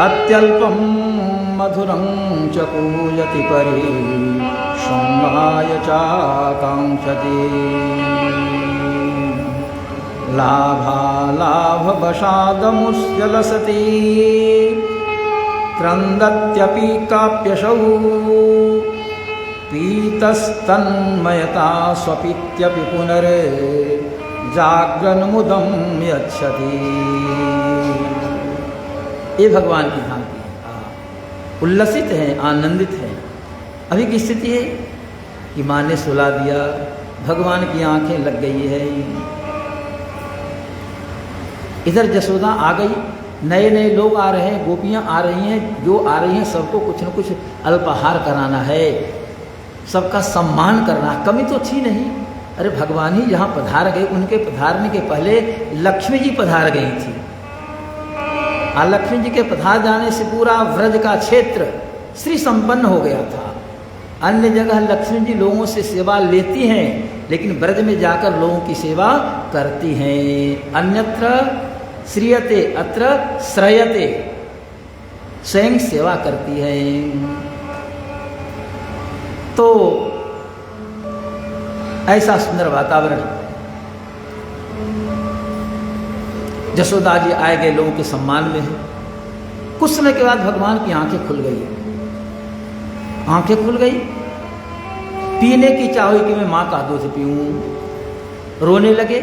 अत्यल्पं मधुरं च कूजति परि शृङ्गाय चाकाङ्क्षति। लाभालाभवशादमुष्यलसति क्रन्दत्यपि काप्यशौ पीतस्तन्मयता स्वपीत्यपि पुनर्जाग्रन्मुदं यच्छति। ये भगवान की झांकी उल्लसित हैं, आनंदित हैं। अभी की स्थिति है कि माँ ने सुला दिया, भगवान की आंखें लग गई है। इधर जसोदा आ गई, नए नए लोग आ रहे हैं, गोपियाँ आ रही हैं, जो आ रही हैं सबको कुछ न कुछ अल्पाहार कराना है, सबका सम्मान करना। कमी तो थी नहीं, अरे भगवान ही जहाँ पधार गए, उनके पधारने के पहले लक्ष्मी जी पधार गई थी। लक्ष्मी जी के पधार जाने से पूरा व्रज का क्षेत्र श्री संपन्न हो गया था। अन्य जगह लक्ष्मी जी लोगों से सेवा लेती हैं, लेकिन व्रज में जाकर लोगों की सेवा करती हैं। अन्यत्र श्रियते अत्र श्रयते, स्वयं सेवा करती है। तो ऐसा सुंदर वातावरण, जसोदा जी आए गए लोगों के सम्मान में है। कुछ समय के बाद भगवान की आंखें खुल गई आंखें खुल गई, पीने की चाह हुई कि मैं माँ का दूध पीऊँ। रोने लगे,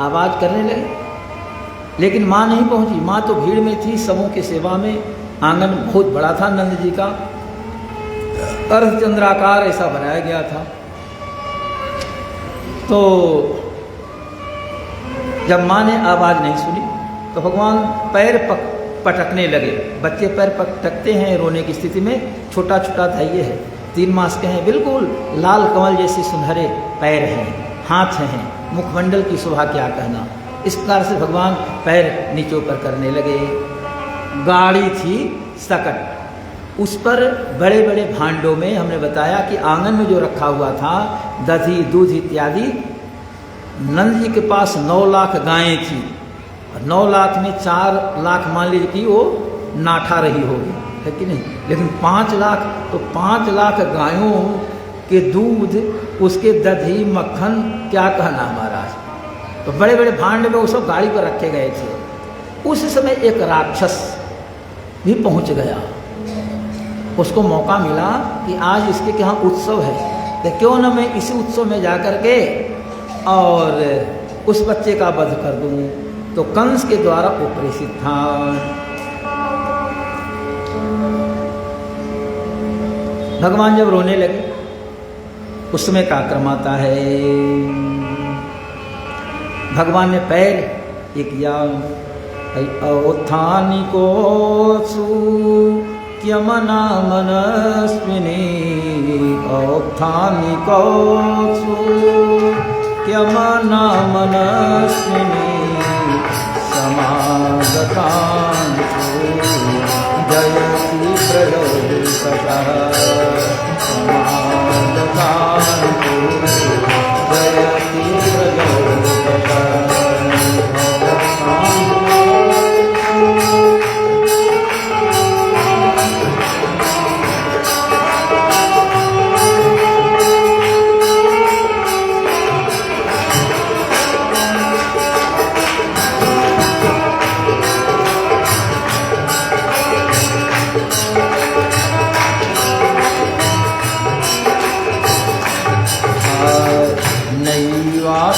आवाज़ करने लगे, लेकिन माँ नहीं पहुँची। माँ तो भीड़ में थी, सबों की सेवा में। आंगन बहुत बड़ा था नंद जी का, अर्धचंद्राकार ऐसा बनाया गया था। तो जब माँ ने आवाज़ नहीं सुनी तो भगवान पैर पटकने लगे। बच्चे पैर पटकते हैं रोने की स्थिति में। छोटा छोटा धैर्य है, 3 मास के हैं, बिल्कुल लाल कमल जैसे सुनहरे पैर हैं, हाथ हैं, मुखमंडल की शोभा क्या कहना। इस प्रकार से भगवान पैर नीचे ऊपर करने लगे। गाड़ी थी सकट, उस पर बड़े बड़े भांडों में हमने बताया कि आंगन में जो रखा हुआ था दही दूध इत्यादि। नंद जी के पास 9 लाख गायें थी, 9 लाख में 4 लाख मान लीजिए कि वो नाठा रही होगी, है कि नहीं। लेकिन 5 लाख, तो 5 लाख गायों के दूध, उसके दही मक्खन क्या कहना महाराज। तो बड़े बड़े भांड में वो सब गाड़ी पर रखे गए थे। उस समय एक राक्षस भी पहुंच गया। उसको मौका मिला कि आज इसके यहाँ उत्सव है, तो क्यों ना मैं इसी उत्सव में जाकर के और उस बच्चे का वध कर दूं। तो कंस के द्वारा वो प्रेषित था। भगवान जब रोने लगे उस समय का क्रम आता है। भगवान ने पैर एक किया, औत्थानिकोऽसु क्यमना मनस्विनी, औत्थानिकोऽसु क्यमना मनस्विनी, समागतांसु जयति प्रयोदितः, समागतांसु जयति प्रयोदितः।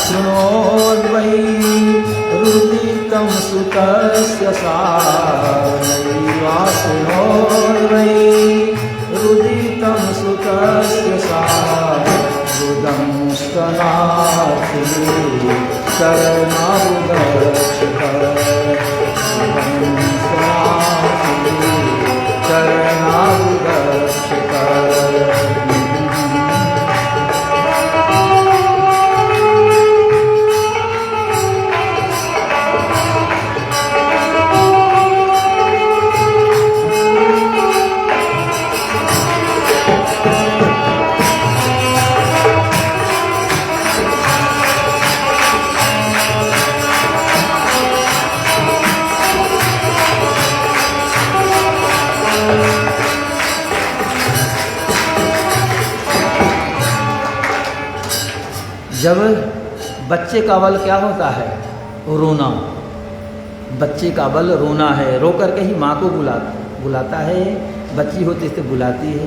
शृणोद्वै रुदितं सुतस्य सा, नैवा शृणोद्वै रुदितं सुतस्य सा, रुदं स्तनाति शरणारुदक्षितः, रुदं स्तनाति शरणारुदक्षितः। जब बच्चे का बल क्या होता है, रोना। बच्चे का बल रोना है, रो करके ही माँ को बुलाता है। बच्ची होती तो बुलाती है,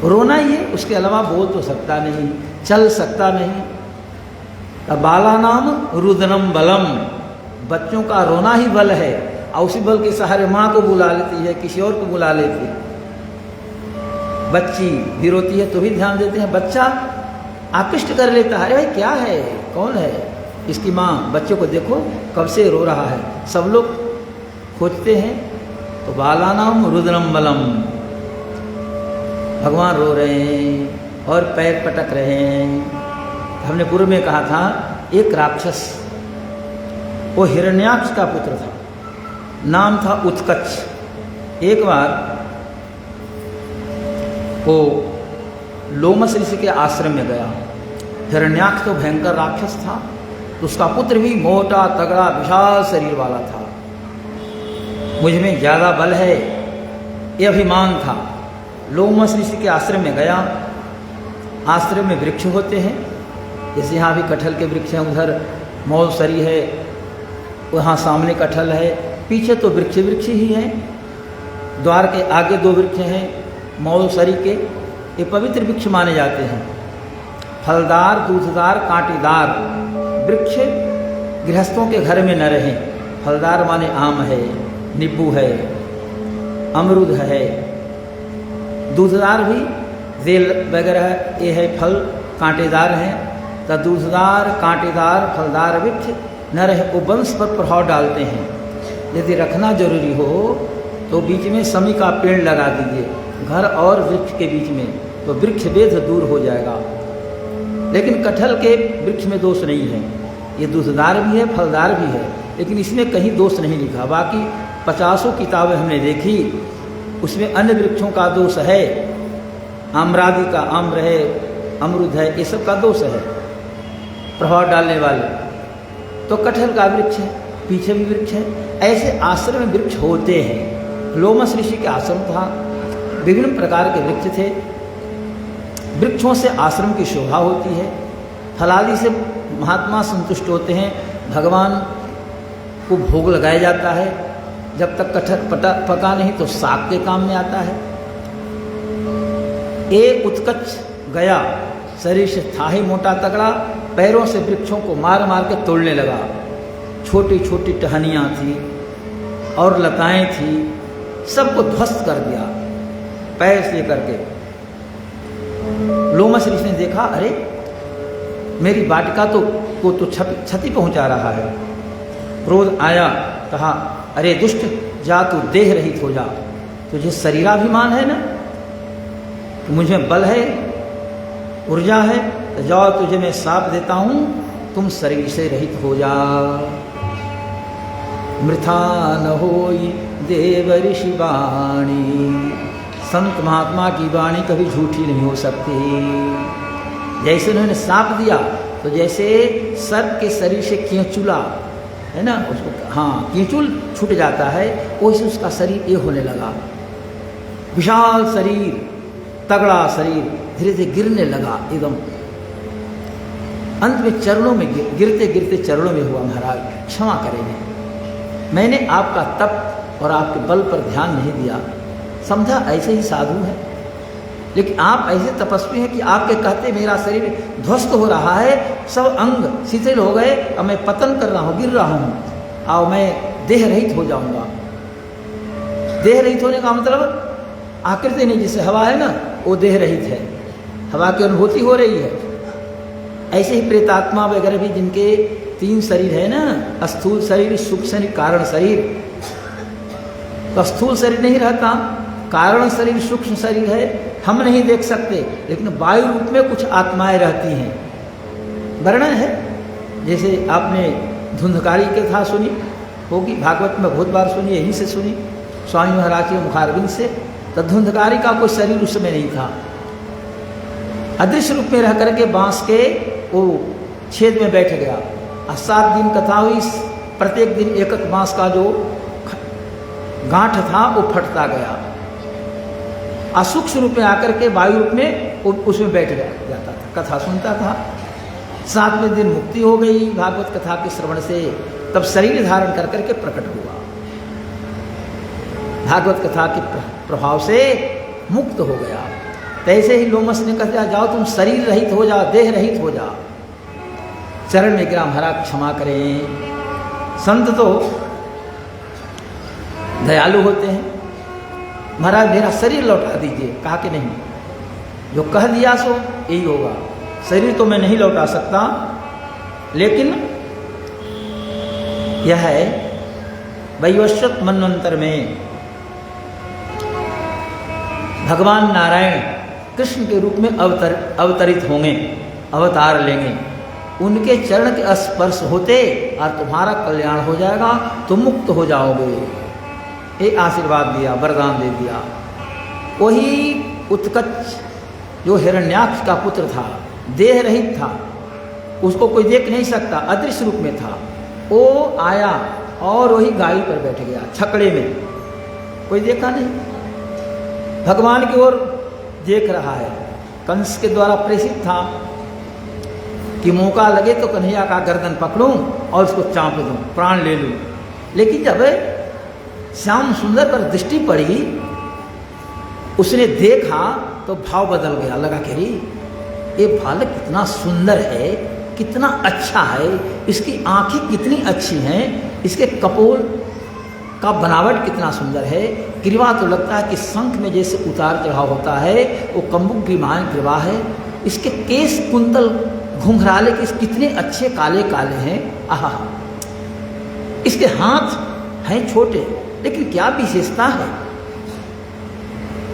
रोना ही है, उसके अलावा बोल तो सकता नहीं, चल सकता नहीं। बाला नाम रुदनम बलम, बच्चों का रोना ही बल है। और उसी बल के सहारे माँ को बुला लेती है, किसी और को बुला लेती है। बच्ची भी रोती है तो भी ध्यान देते हैं, बच्चा आकृष्ट कर लेता है, अरे भाई क्या है, कौन है इसकी माँ, बच्चों को देखो कब से रो रहा है। सब लोग खोजते हैं तो बाला नाम रुद्रम बलम, भगवान रो रहे हैं और पैर पटक रहे हैं। हमने पूर्व में कहा था एक राक्षस, वो हिरण्याक्ष का पुत्र था, नाम था उत्कच। एक बार वो लोमस ऋषि के आश्रम में गया। हिरण्याक्ष तो भयंकर राक्षस था, तो उसका पुत्र भी मोटा तगड़ा विशाल शरीर वाला था। मुझ में ज़्यादा बल है ये अभिमान था। लोमस ऋषि के आश्रम में गया। आश्रम में वृक्ष होते हैं, जैसे यहाँ भी कटहल के वृक्ष हैं, उधर मौलसरी है, वहाँ सामने कटहल है, पीछे तो वृक्ष ही हैं। द्वार के आगे 2 वृक्ष हैं, मौसरी के, ये पवित्र वृक्ष माने जाते हैं। फलदार, दूधदार, कांटेदार वृक्ष गृहस्थों के घर में न रहें। फलदार माने आम है, नींबू है, अमरूद है। दूधदार भी जेल वगैरह ये है फल, कांटेदार हैं। तो दूधदार, कांटेदार, फलदार वृक्ष न रहे, वो वंश पर प्रभाव डालते हैं। यदि रखना जरूरी हो तो बीच में समी का पेड़ लगा दीजिए, घर और वृक्ष के बीच में, तो वृक्ष भेद दूर हो जाएगा। लेकिन कटहल के वृक्ष में दोष नहीं है, ये दूधदार भी है, फलदार भी है, लेकिन इसमें कहीं दोष नहीं लिखा। बाकी 50 किताबें हमने देखी, उसमें अन्य वृक्षों का दोष है, आम्रादि का, आम्र है, अमरूद है, ये सब का दोष है प्रभाव डालने वाले। तो कटहल का वृक्ष है, पीछे भी वृक्ष है। ऐसे आश्रम में वृक्ष होते हैं। लोमस ऋषि के आश्रम था, विभिन्न प्रकार के वृक्ष थे। वृक्षों से आश्रम की शोभा होती है। फलादि से महात्मा संतुष्ट होते हैं। भगवान को भोग लगाया जाता है। जब तक कटहल पका नहीं तो साग के काम में आता है। एक उत्कच गया, शरीर से था ही मोटा तगड़ा, पैरों से वृक्षों को मार मार के तोड़ने लगा। छोटी छोटी टहनियाँ थी और लताएं थी, सबको ध्वस्त कर दिया पैर से करके। लोमस ऋषि ने देखा, अरे मेरी वाटिका को तो क्षति पहुंचा रहा है। क्रोध आया, कहा, अरे दुष्ट, जा तू देह रहित हो जा। तुझे शरीराभिमान है ना, मुझे बल है, ऊर्जा है, तो जाओ, तुझे मैं श्राप देता हूं, तुम शरीर से रहित हो जा। मृथा न होई देव ऋषि वाणी। संत महात्मा की वाणी कभी झूठी नहीं हो सकती। जैसे उन्होंने श्राप दिया, तो जैसे सर्प के शरीर से केंचुला है ना, उसको हाँ केंचुल छूट जाता है, वैसे उसका शरीर ये होने लगा। विशाल शरीर, तगड़ा शरीर धीरे धीरे गिरने लगा एकदम। अंत में चरणों में गिरते गिरते चरणों में हुआ, महाराज क्षमा करेंगे, मैंने आपका तप और आपके बल पर ध्यान नहीं दिया, समझा ऐसे ही साधु है। लेकिन आप ऐसे तपस्वी हैं कि आपके कहते मेरा शरीर ध्वस्त हो रहा है, सब अंग शिथिल हो गए, अब मैं पतन कर रहा हूँ, गिर रहा हूँ, और मैं देह रहित हो जाऊंगा। देह रहित होने का मतलब आकृति नहीं, जैसे हवा है ना, वो देह रहित है, हवा की अनुभूति हो रही है। ऐसे ही प्रेतात्मा वगैरह भी, जिनके 3 शरीर है ना, स्थूल शरीर, सूक्ष्म शरीर, कारण शरीर। तो स्थूल शरीर नहीं रहता, कारण शरीर, सूक्ष्म शरीर है, हम नहीं देख सकते, लेकिन वायु रूप में कुछ आत्माएं रहती हैं। वर्णन है, जैसे आपने धुंधकारी के था सुनी होगी, भागवत में बहुत बार सुनी, यहीं से सुनी स्वामी महाराज के मुखारबिंद से। तो धुंधकारी का कोई शरीर उस समय नहीं था, अदृश्य रूप में रह करके बांस के वो छेद में बैठ गया। 7 दिन कथा हुई, प्रत्येक दिन एक एक बांस का जो गांठ था वो फटता गया। असूक्ष्म रूप में आकर के वायु रूप में उसमें बैठ जाता था, कथा सुनता था। 7वें दिन मुक्ति हो गई भागवत कथा के श्रवण से, तब शरीर धारण कर करके प्रकट हुआ। भागवत कथा के प्रभाव से मुक्त हो गया। तैसे ही लोमस ने कहा, जाओ तुम शरीर रहित हो जाओ, देह रहित हो जाओ। चरण में गिरा, महाराज क्षमा करें। संत तो दयालु होते हैं, महाराज मेरा शरीर लौटा दीजिए। कहा कि नहीं, जो कह दिया सो यही होगा, शरीर तो मैं नहीं लौटा सकता, लेकिन यह है वैवस्वत मनवंतर में भगवान नारायण कृष्ण के रूप में अवतरित होंगे, अवतार लेंगे। उनके चरण के स्पर्श होते और तुम्हारा कल्याण हो जाएगा, तुम मुक्त हो जाओगे। ये आशीर्वाद दिया, वरदान दे दिया। वही उत्कच जो हिरण्याक्ष का पुत्र था, देह रहित था, उसको कोई देख नहीं सकता, अदृश्य रूप में था, वो आया और वही गाय पर बैठ गया, छकड़े में, कोई देखा नहीं, भगवान की ओर देख रहा है। कंस के द्वारा प्रेषित था कि मौका लगे तो कन्हैया का गर्दन पकड़ूं और उसको चाँप दूं, प्राण ले लूं। लेकिन जब श्याम सुंदर पर दृष्टि पड़ी उसने देखा तो भाव बदल गया, लगा कि अरे ये बालक कितना सुंदर है, कितना अच्छा है, इसकी आंखें कितनी अच्छी हैं, इसके कपोल का बनावट कितना सुंदर है, ग्रीवा तो लगता है कि शंख में जैसे उतार चढ़ाव होता है वो कम्बुक ग्रीवान ग्रीवा है, इसके केस कुंतल घुंघराले के कितने अच्छे काले काले हैं, आहा। इसके हाथ हैं छोटे लेकिन क्या विशेषता है,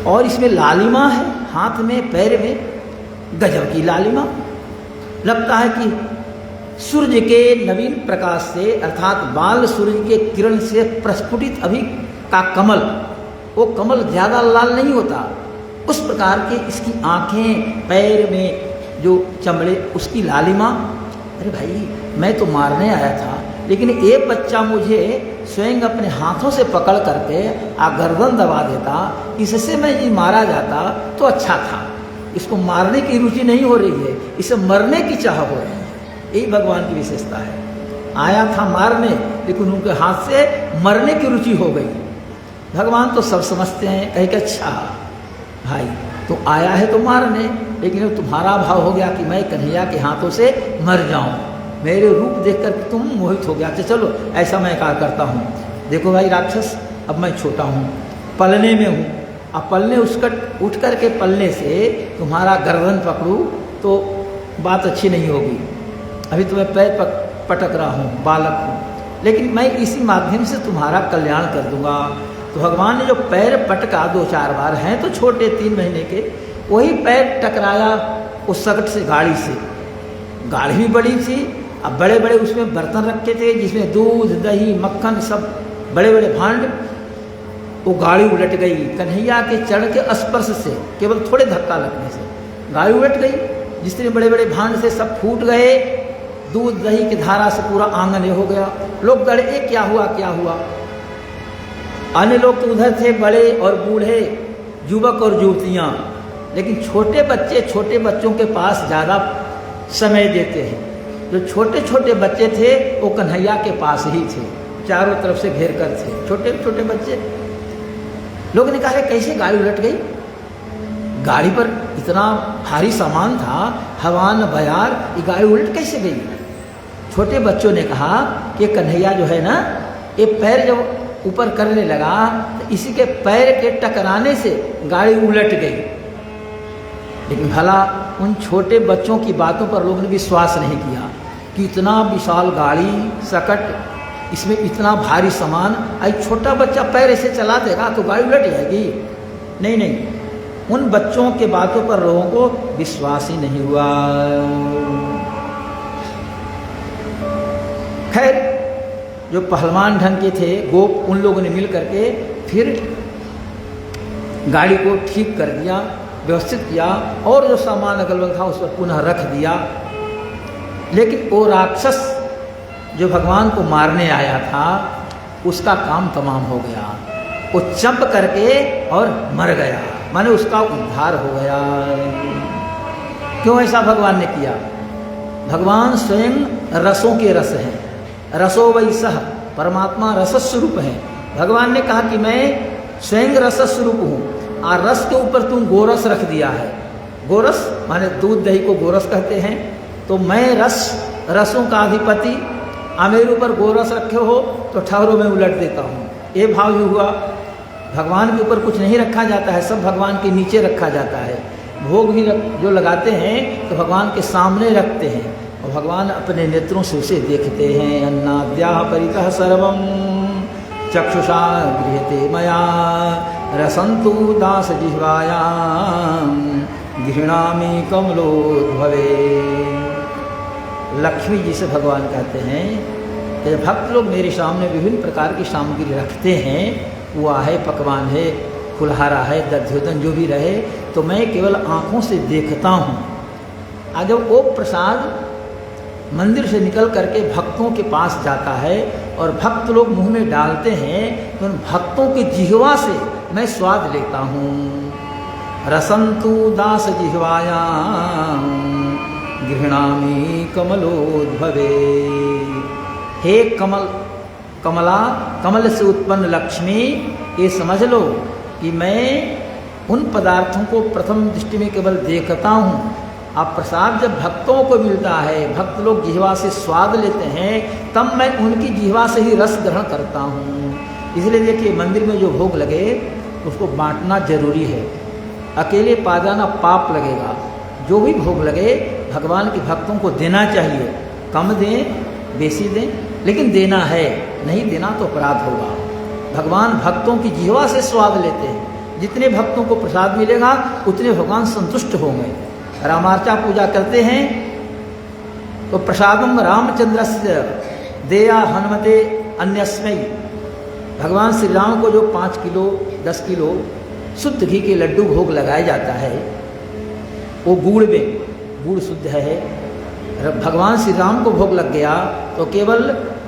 और इसमें लालिमा है, हाथ में पैर में गजब की लालिमा, लगता है कि सूर्य के नवीन प्रकाश से अर्थात बाल सूर्य के किरण से प्रस्फुटित अभी का कमल, वो कमल ज़्यादा लाल नहीं होता, उस प्रकार के इसकी आँखें, पैर में जो चमड़े, उसकी लालिमा। अरे भाई मैं तो मारने आया था, लेकिन एक बच्चा मुझे स्वयं अपने हाथों से पकड़ करके गर्दन दबा देता, इससे मैं ये मारा जाता तो अच्छा था। इसको मारने की रुचि नहीं हो रही है, इसे मरने की चाह हो रही है। यही भगवान की विशेषता है। आया था मारने, लेकिन उनके हाथ से मरने की रुचि हो गई। भगवान तो सब समझते हैं, कहे कि अच्छा भाई तो आया है तो मारने, लेकिन तुम्हारा भाव हो गया कि मैं कन्हैया के हाथों से मर जाऊं, मेरे रूप देखकर तुम मोहित हो गया। अच्छा चलो ऐसा मैं क्या करता हूँ, देखो भाई राक्षस, अब मैं छोटा हूँ, पलने में हूँ, अब पलने उठ कर के पलने से तुम्हारा गर्दन पकड़ूँ तो बात अच्छी नहीं होगी। अभी तो मैं पैर पटक रहा हूँ, बालक हूँ, लेकिन मैं इसी माध्यम से तुम्हारा कल्याण कर दूंगा। तो भगवान ने जो पैर पटका 2-4 बार, हैं तो छोटे 3 महीने के, वही पैर टकराया उस सकट से, गाड़ी से। गाड़ी भी बड़ी थी, अब बड़े बड़े उसमें बर्तन रखे थे जिसमें दूध दही मक्खन सब बड़े बड़े भांड। वो गाड़ी उलट गई कन्हैया के चरण के स्पर्श से, केवल थोड़े धक्का लगने से गाड़ी उलट गई। जितने बड़े बड़े भांड से सब फूट गए, दूध दही की धारा से पूरा आंगन हो गया। लोग दौड़े, ए क्या हुआ क्या हुआ। अन्य लोग तो उधर थे, बड़े और बूढ़े, युवक और युवतियाँ, लेकिन छोटे बच्चे छोटे बच्चों के पास ज़्यादा समय देते हैं। जो छोटे छोटे बच्चे थे वो कन्हैया के पास ही थे, चारों तरफ से घेर कर थे छोटे छोटे बच्चे। लोग ने कहा कैसे गाड़ी उलट गई, गाड़ी पर इतना भारी सामान था, हवान बयार, ये गाड़ी उलट कैसे गई। छोटे बच्चों ने कहा कि कन्हैया जो है ना, ये पैर जब ऊपर करने लगा तो इसी के पैर के टकराने से गाड़ी उलट गई। लेकिन भला उन छोटे बच्चों की बातों पर लोगों ने विश्वास नहीं किया कि इतना विशाल गाड़ी सकट, इसमें इतना भारी सामान, आई छोटा बच्चा पैर ऐसे चला देगा तो गाड़ी उलट जाएगी। नहीं नहीं, उन बच्चों के बातों पर लोगों को विश्वास ही नहीं हुआ। खैर जो पहलवान ढंग के थे गोप, उन लोगों ने मिल करके फिर गाड़ी को ठीक कर दिया, व्यवस्थित किया, और जो सामान अगल बगल था उस पर पुनः रख दिया। लेकिन वो राक्षस जो भगवान को मारने आया था उसका काम तमाम हो गया, वो चंप करके और मर गया, माने उसका उद्धार हो गया। क्यों ऐसा भगवान ने किया? भगवान स्वयं रसों के रस हैं, रसो वै सह, परमात्मा रस स्वरूप है। भगवान ने कहा कि मैं स्वयं रस स्वरूप हूँ, और रस के ऊपर तुम गोरस रख दिया है। गोरस माने दूध दही को गोरस कहते हैं, तो मैं रसों का अधिपति, मेरे ऊपर गोरस रखे हो तो ठहरो मैं उलट देता हूँ। ये भाव भी हुआ। भगवान के ऊपर कुछ नहीं रखा जाता है, सब भगवान के नीचे रखा जाता है। भोग भी जो लगाते हैं तो भगवान के सामने रखते हैं, और भगवान अपने नेत्रों से उसे देखते हैं। अन्नाद्याः परितः सर्वं चक्षुषा गृह्यते मया, रसन्तु दास जिह्वायां गृह्णामि कमलोद्भवे। लक्ष्मी जी से भगवान कहते हैं कि भक्त लोग मेरे सामने विभिन्न प्रकार की सामग्री रखते हैं, वो है पकवान है, फुलहारा है, दध्योदन जो भी रहे, तो मैं केवल आँखों से देखता हूँ। आज जब वो प्रसाद मंदिर से निकल करके भक्तों के पास जाता है और भक्त लोग मुंह में डालते हैं, तो उन भक्तों के जिह्वा से मैं स्वाद लेता हूँ। रसन्तु दास जिह्वायां गृह्णामि कमलोद्भवे। हे कमल, कमला, कमल से उत्पन्न लक्ष्मी, ये समझ लो कि मैं उन पदार्थों को प्रथम दृष्टि में केवल देखता हूँ। अब प्रसाद जब भक्तों को मिलता है, भक्त लोग जिह्वा से स्वाद लेते हैं, तब मैं उनकी जिह्वा से ही रस ग्रहण करता हूँ। इसलिए देखिए, मंदिर में जो भोग लगे उसको बांटना जरूरी है। अकेले पा जाना पाप लगेगा। जो भी भोग लगे भगवान के भक्तों को देना चाहिए। कम दें, बेसी दें, लेकिन देना है। नहीं देना तो अपराध होगा। भगवान भक्तों की जिह्वा से स्वाद लेते हैं। जितने भक्तों को प्रसाद मिलेगा उतने भगवान संतुष्ट होंगे। रामार्चा पूजा करते हैं तो प्रसादम रामचंद्रस्य देया हनुमते अन्यस्मै। भगवान श्री राम को जो 5 किलो 10 किलो शुद्ध घी के लड्डू भोग लगाया जाता है, वो गुड़ में, गुड़ शुद्ध है। भगवान श्री राम को भोग लग गया तो केवल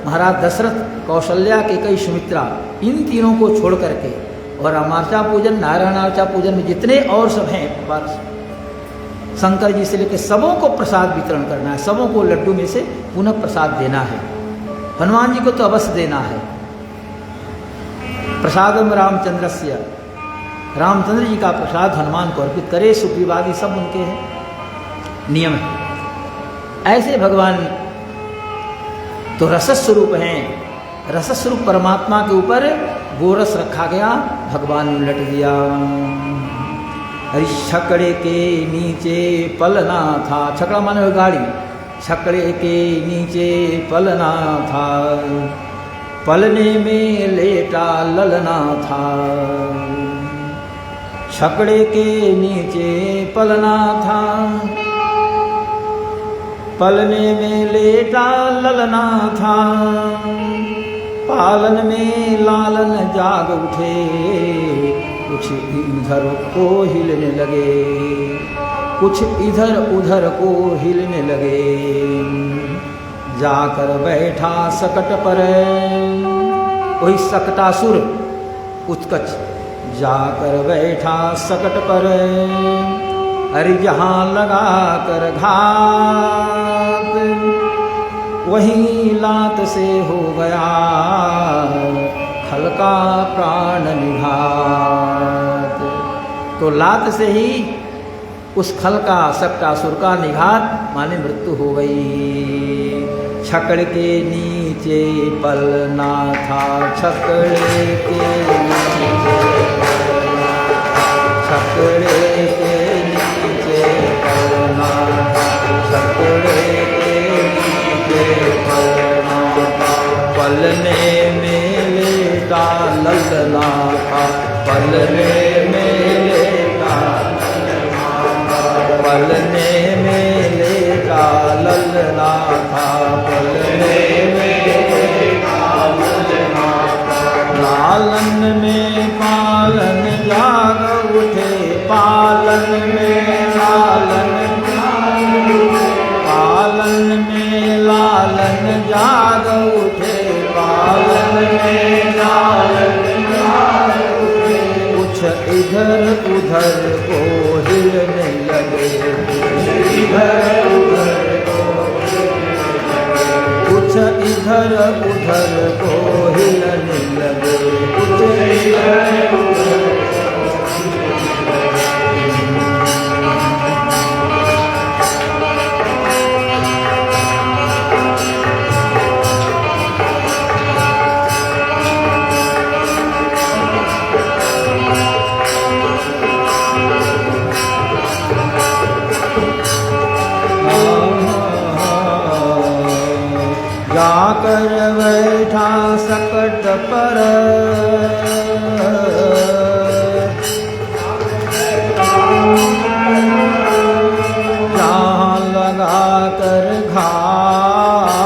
महाराज दशरथ, कौशल्या, कैकेयी, सुमित्रा, इन तीनों को छोड़ करके और रामार्चा पूजन, नारायणार्चा पूजन में जितने और सब हैं, शंकर जी से लेकर सबों को प्रसाद वितरण करना है। सबों को लड्डू में से पुनः प्रसाद देना है। हनुमान जी को तो अवश्य देना है। प्रसादम रामचंद्रस्य, रामचंद्र जी का प्रसाद हनुमान को अर्पित करे। सुग्रीवादि सब उनके हैं, नियम है। ऐसे भगवान तो रसस्वरूप हैं। रसस्वरूप परमात्मा के ऊपर गोरस रखा गया, भगवान ने उलट दिया। अरे छकड़े के नीचे पलना था, छकड़ा माने गाड़ी, छकड़े के नीचे पलना था, पलने में लेटा ललना था। छकड़े के नीचे पलना था, पलने में लेटा ललना था, पालन में लालन जाग उठे, कुछ इधर को हिलने लगे, कुछ इधर उधर को हिलने लगे। जाकर बैठा सकट पर, वही सकटासुर उत्कच, जाकर बैठा सकट पर, अरे जहाँ लगा कर घात, वहीं लात से हो गया खल का प्राण निघात। तो लात से ही उस खल का, सकटासुर का निघात माने मृत्यु हो गई। छकड़ के नीचे पलना था, छकड़े के नीचे, छकड़े के नीचे पलना था, छकड़े के नीचे पलना था, पलने में लेटा ललना था, पलने में लेटा ललना था, पलने में लेटा ललना था, पलने में लेटा ललना था। लालन में पालन जाग उठे, पालन में लालन, पालन में लालन जाग उठे, पालन में लालन जाग उठे, कुछ इधर उधर को हिलने लगे, इधर उधर को, कुछ इधर उधर को हिलने लगे, कुछ इधर उधर। जाकर बैठा सकट पर, जहाँ लगा कर घात,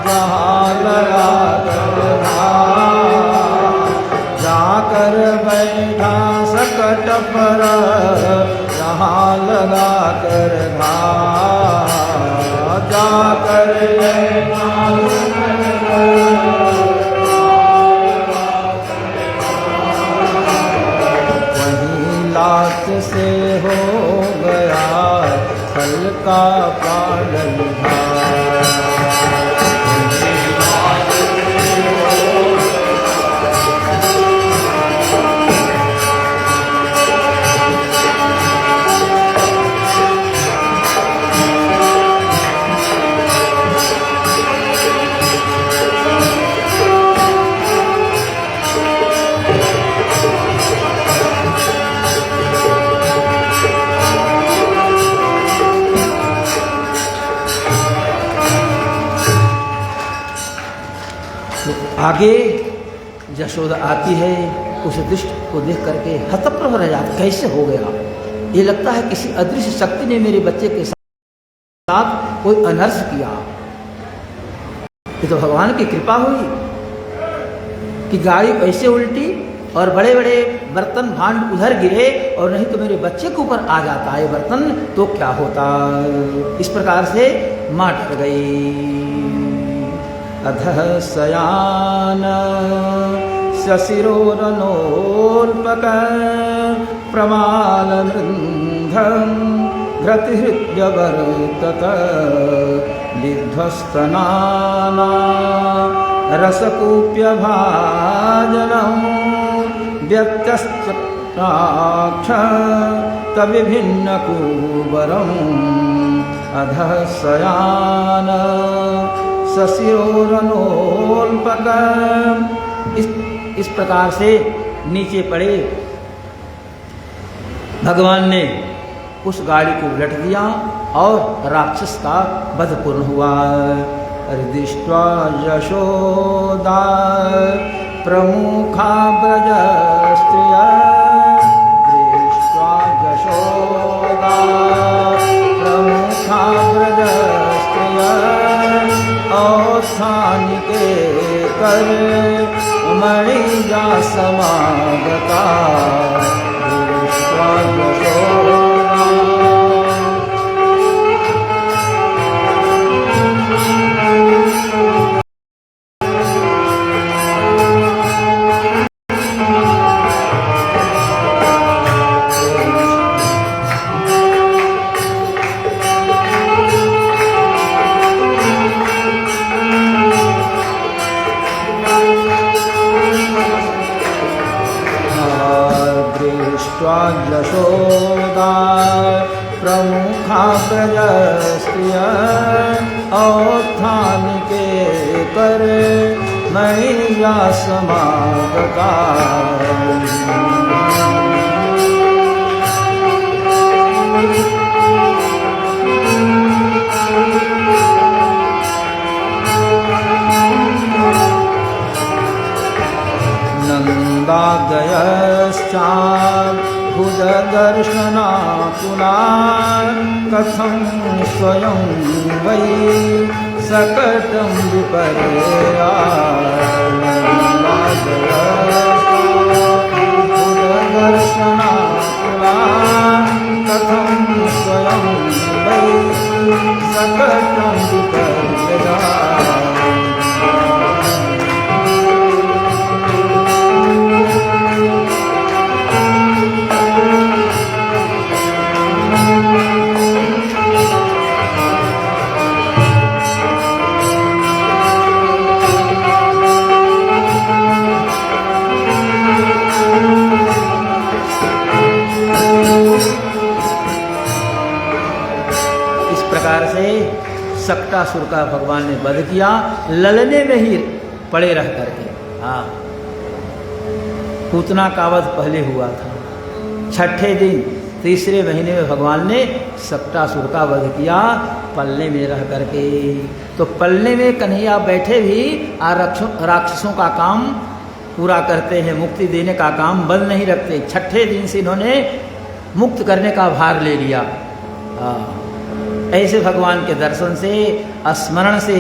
जहाँ लगा कर घात, जाकर बैठा सकट पर, जहाँ लगा कर घात, जाकर वहीं लात से हो गया खल का प्राण निघात। तो आगे यशोदा आती है, उस दृष्टि को देख करके हतप्रभ रह जाती, कैसे हो गया? ये लगता है किसी अदृश्य शक्ति ने मेरे बच्चे के साथ कोई अनर्थ किया। ये तो भगवान की कृपा हुई कि गाड़ी ऐसे उल्टी और बड़े बड़े बर्तन भांड उधर गिरे, और नहीं तो मेरे बच्चे के ऊपर आ जाता ये बर्तन तो क्या होता। इस प्रकार से मां डर गई। अधः शयान शशिरोरनोल्पक प्रमालमृन्धं घृतिहृद्यवर्तत लिध्वस्तनाना रसकूप्यभाजनं व्यत्यश्चक्राक्ष तविभिन्नकूवरम् अधः शयान शशिरोरनोल्पक। इस प्रकार से नीचे पड़े भगवान ने उस गाड़ी को उलट दिया और राक्षस का वध पूर्ण हुआ। दृष्ट्वा यशोदा प्रमुखा ब्रज स्त्रिया, दृष्ट्वा यशोदा प्रमुखा ब्रज स्त्रिया औत्थानिके कर मणिजा समागता। दृष्ट्वा यशोदा यशोदा प्रमुखा प्रजस्त्रिय औत्थानिके कर मणिजा समागता। भुजदर्शनाकुला कथं स्वयं वै सकटं विपर्यया। भुजदर्शनाकुला कथं स्वयं वै सकटं विपर्यया। सक्टासुर का भगवान ने वध किया, ललने में ही पड़े रह करके। हाँ, पूतना का वध पहले हुआ था, छठे दिन तीसरे महीने में भगवान ने सक्टासुर का वध किया पलने में रह करके। तो पलने में कन्हैया बैठे भी राक्षसों का काम पूरा करते हैं, मुक्ति देने का काम बंद नहीं रखते। छठे दिन से इन्होंने मुक्त करने का भार ले लिया। ऐसे भगवान के दर्शन से, स्मरण से,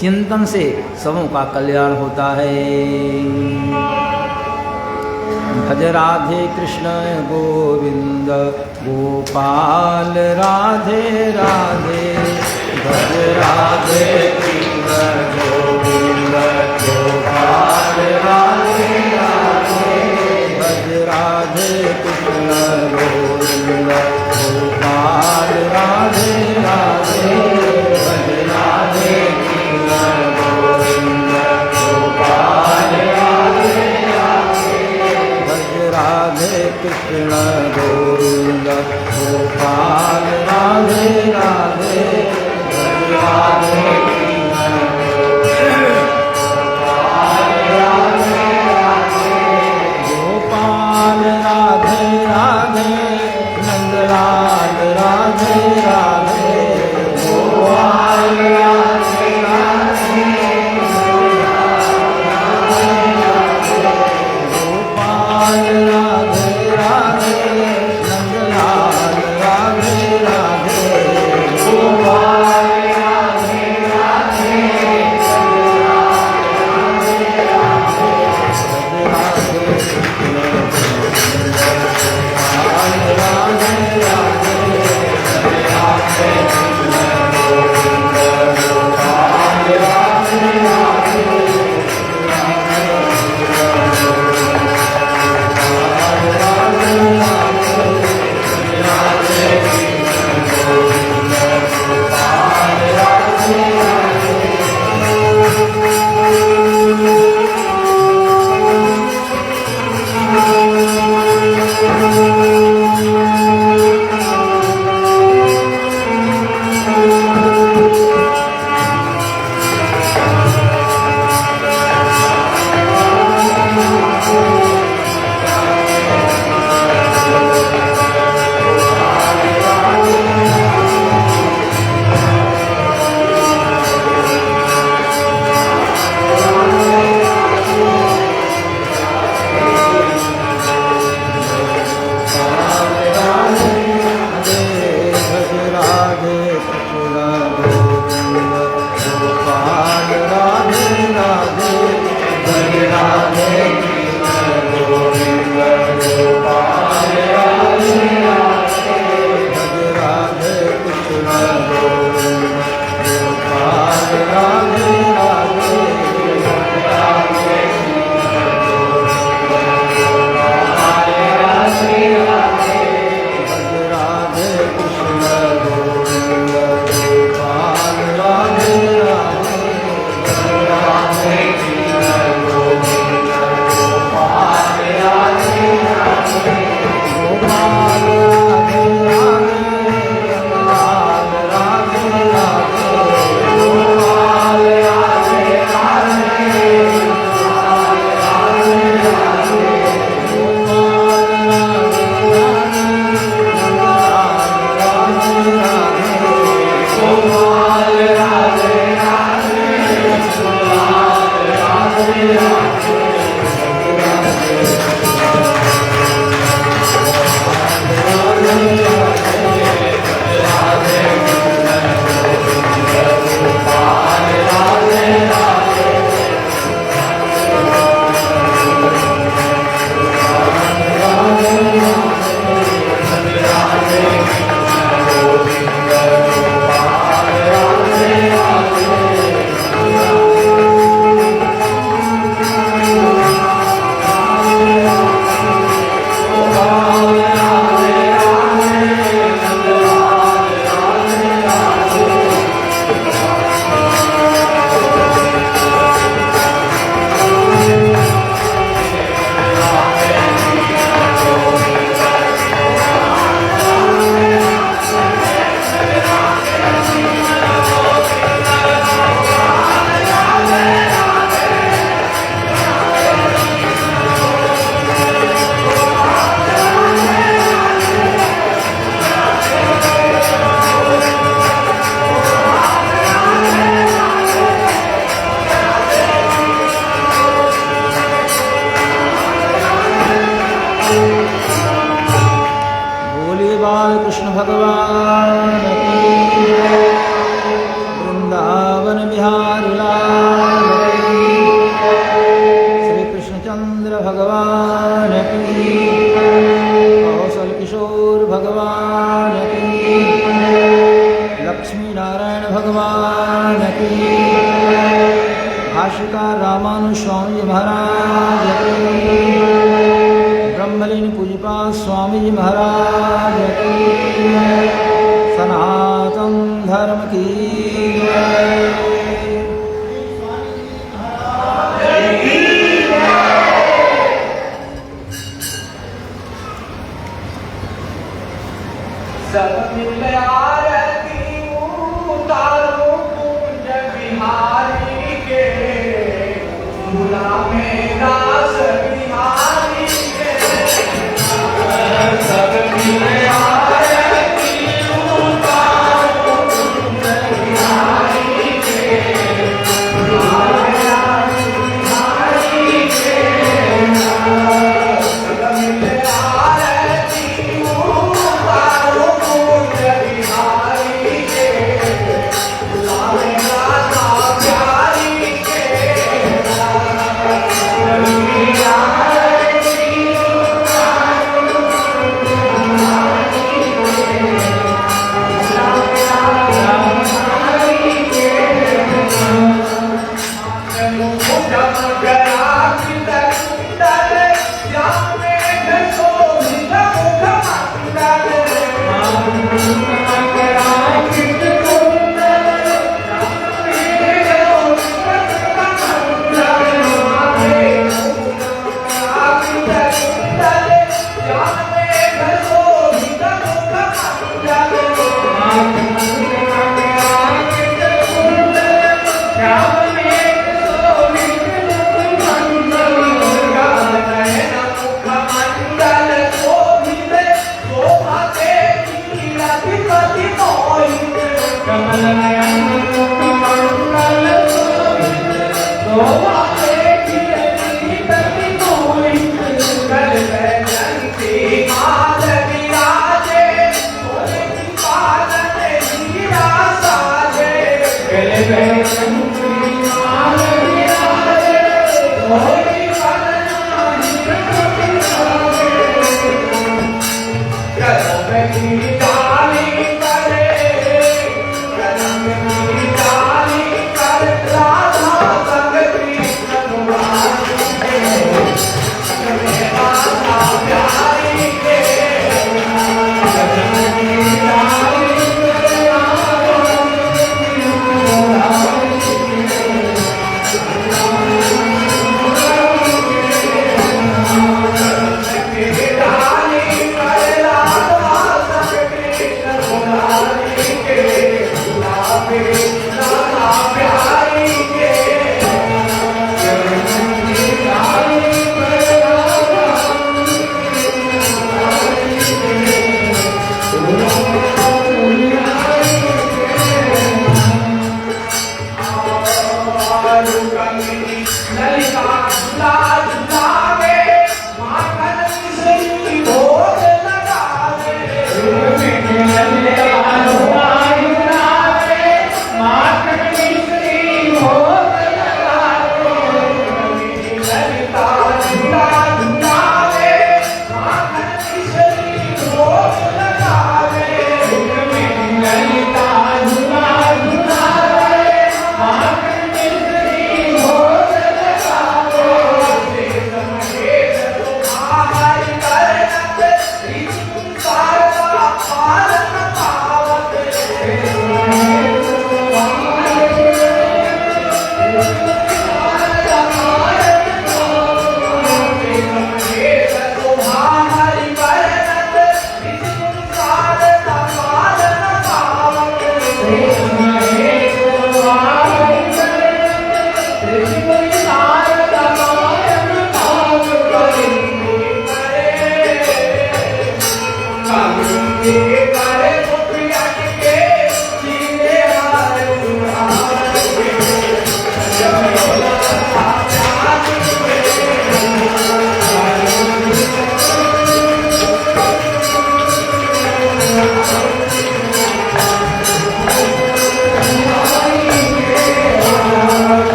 चिंतन से सबों का कल्याण होता है। भज राधे कृष्ण गोविंद गोपाल राधे राधे। भज राधे कृष्ण गोविंद गोपाल राधे राधे। भज राधे कृष्ण गोविंद गोपाल राधे राधे। भज राधे कृष्ण गोविंद गोपाल राधे राधे। भज राधे कृष्ण गोविंद गोपाल राधे राधे। भज राधे कृष्ण गोविंद गोपाल भगवान की, वृंदावन बिहारी लाल की, श्री कृष्णचंद्र भगवान की, कौशल किशोर भगवान की, लक्ष्मी नारायण भगवान की, भाष्यकार रामानुज स्वामी महाराज की, ब्रह्मलीन पूज्यपाद स्वामी जी महाराज की, सनातन धर्म की जय। सब मिल आरती उतारो कुंज बिहारी के, झूला में दास बिहारी के। सब मिल आरती उतारो कुंज बिहारी के, झूला में दास बिहारी के। सब मिल आरती उतारो कुंज बिहारी के, झूला में राधा प्यारी के।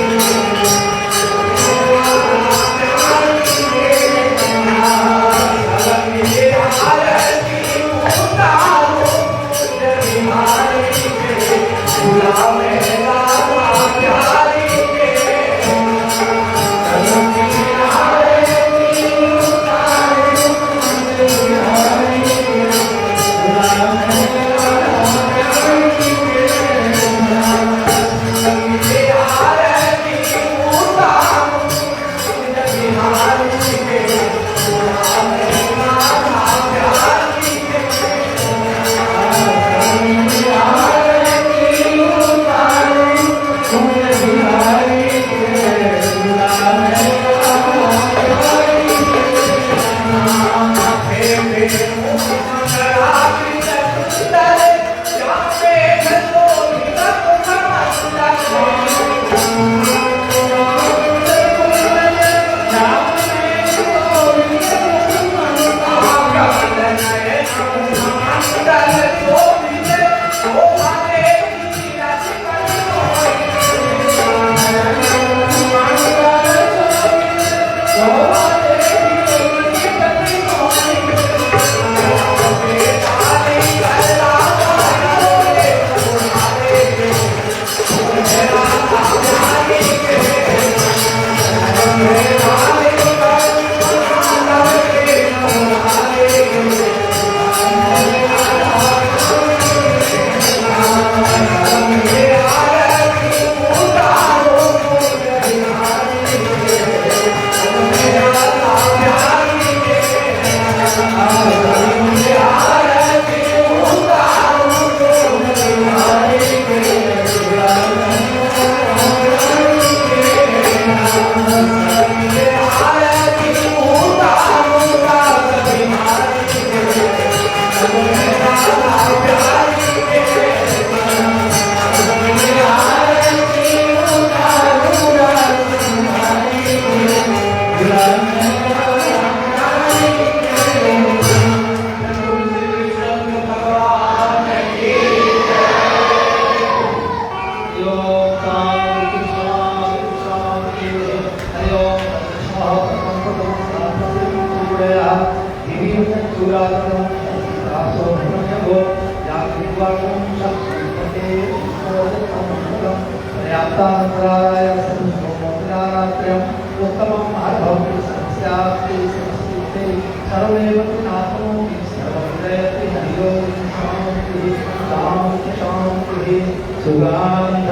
Shri Saaya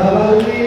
Namaste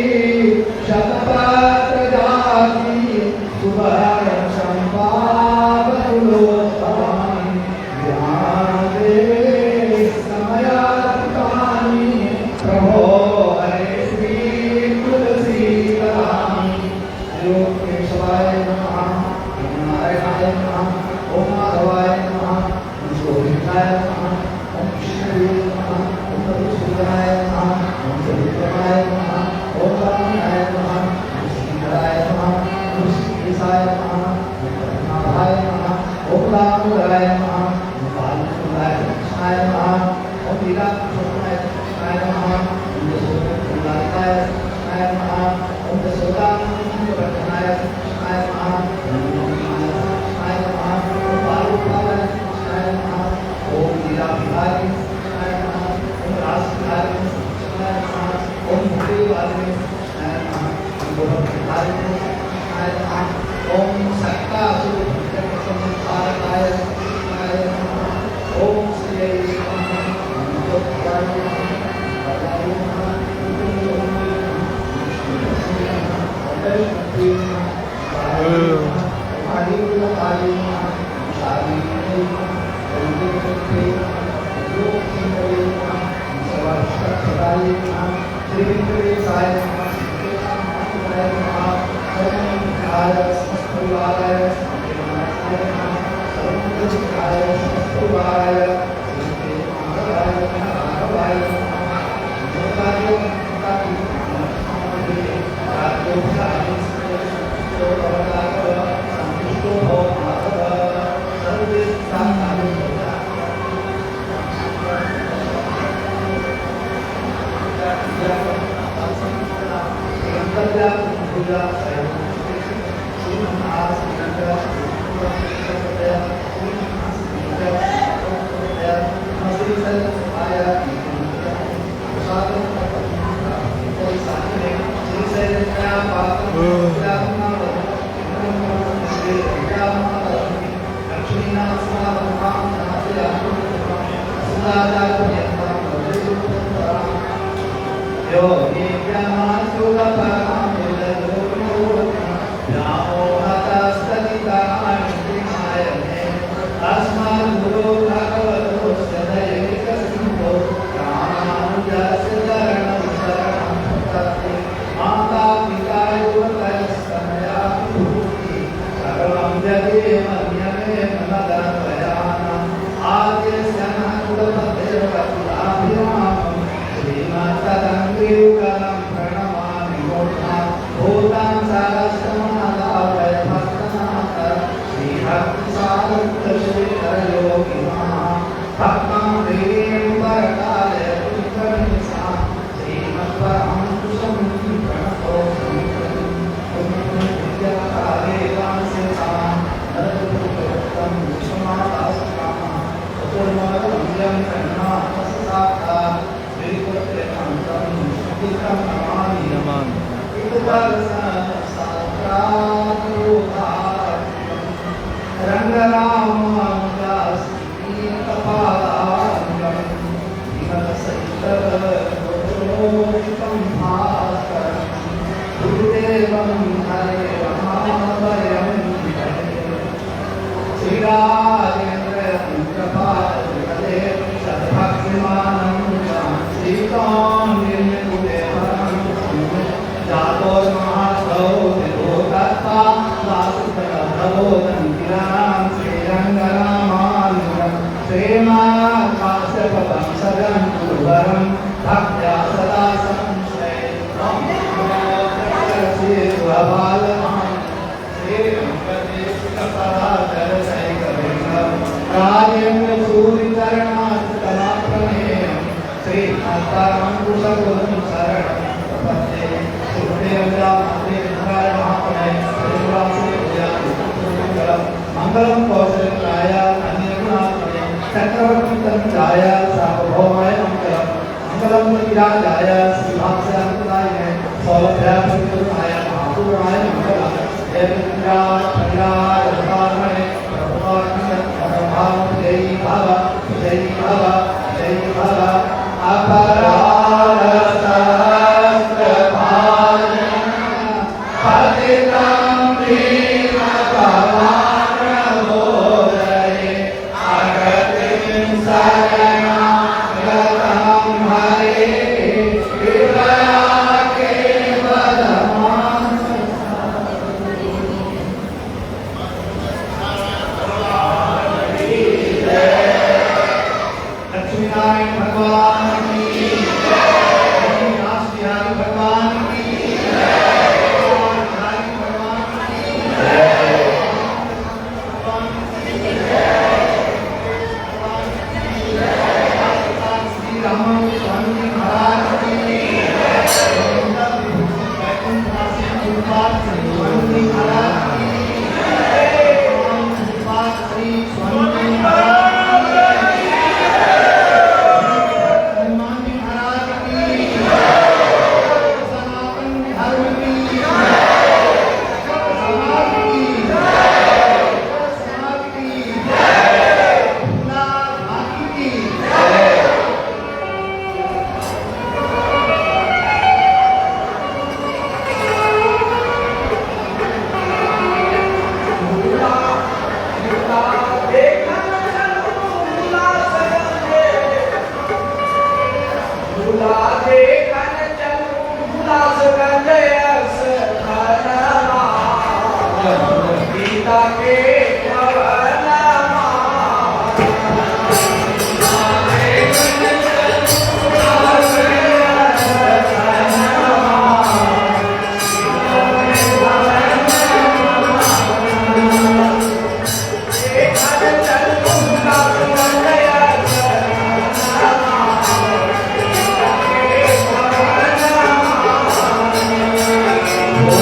Shri Saaya Namaste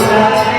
Hola.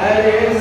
हरे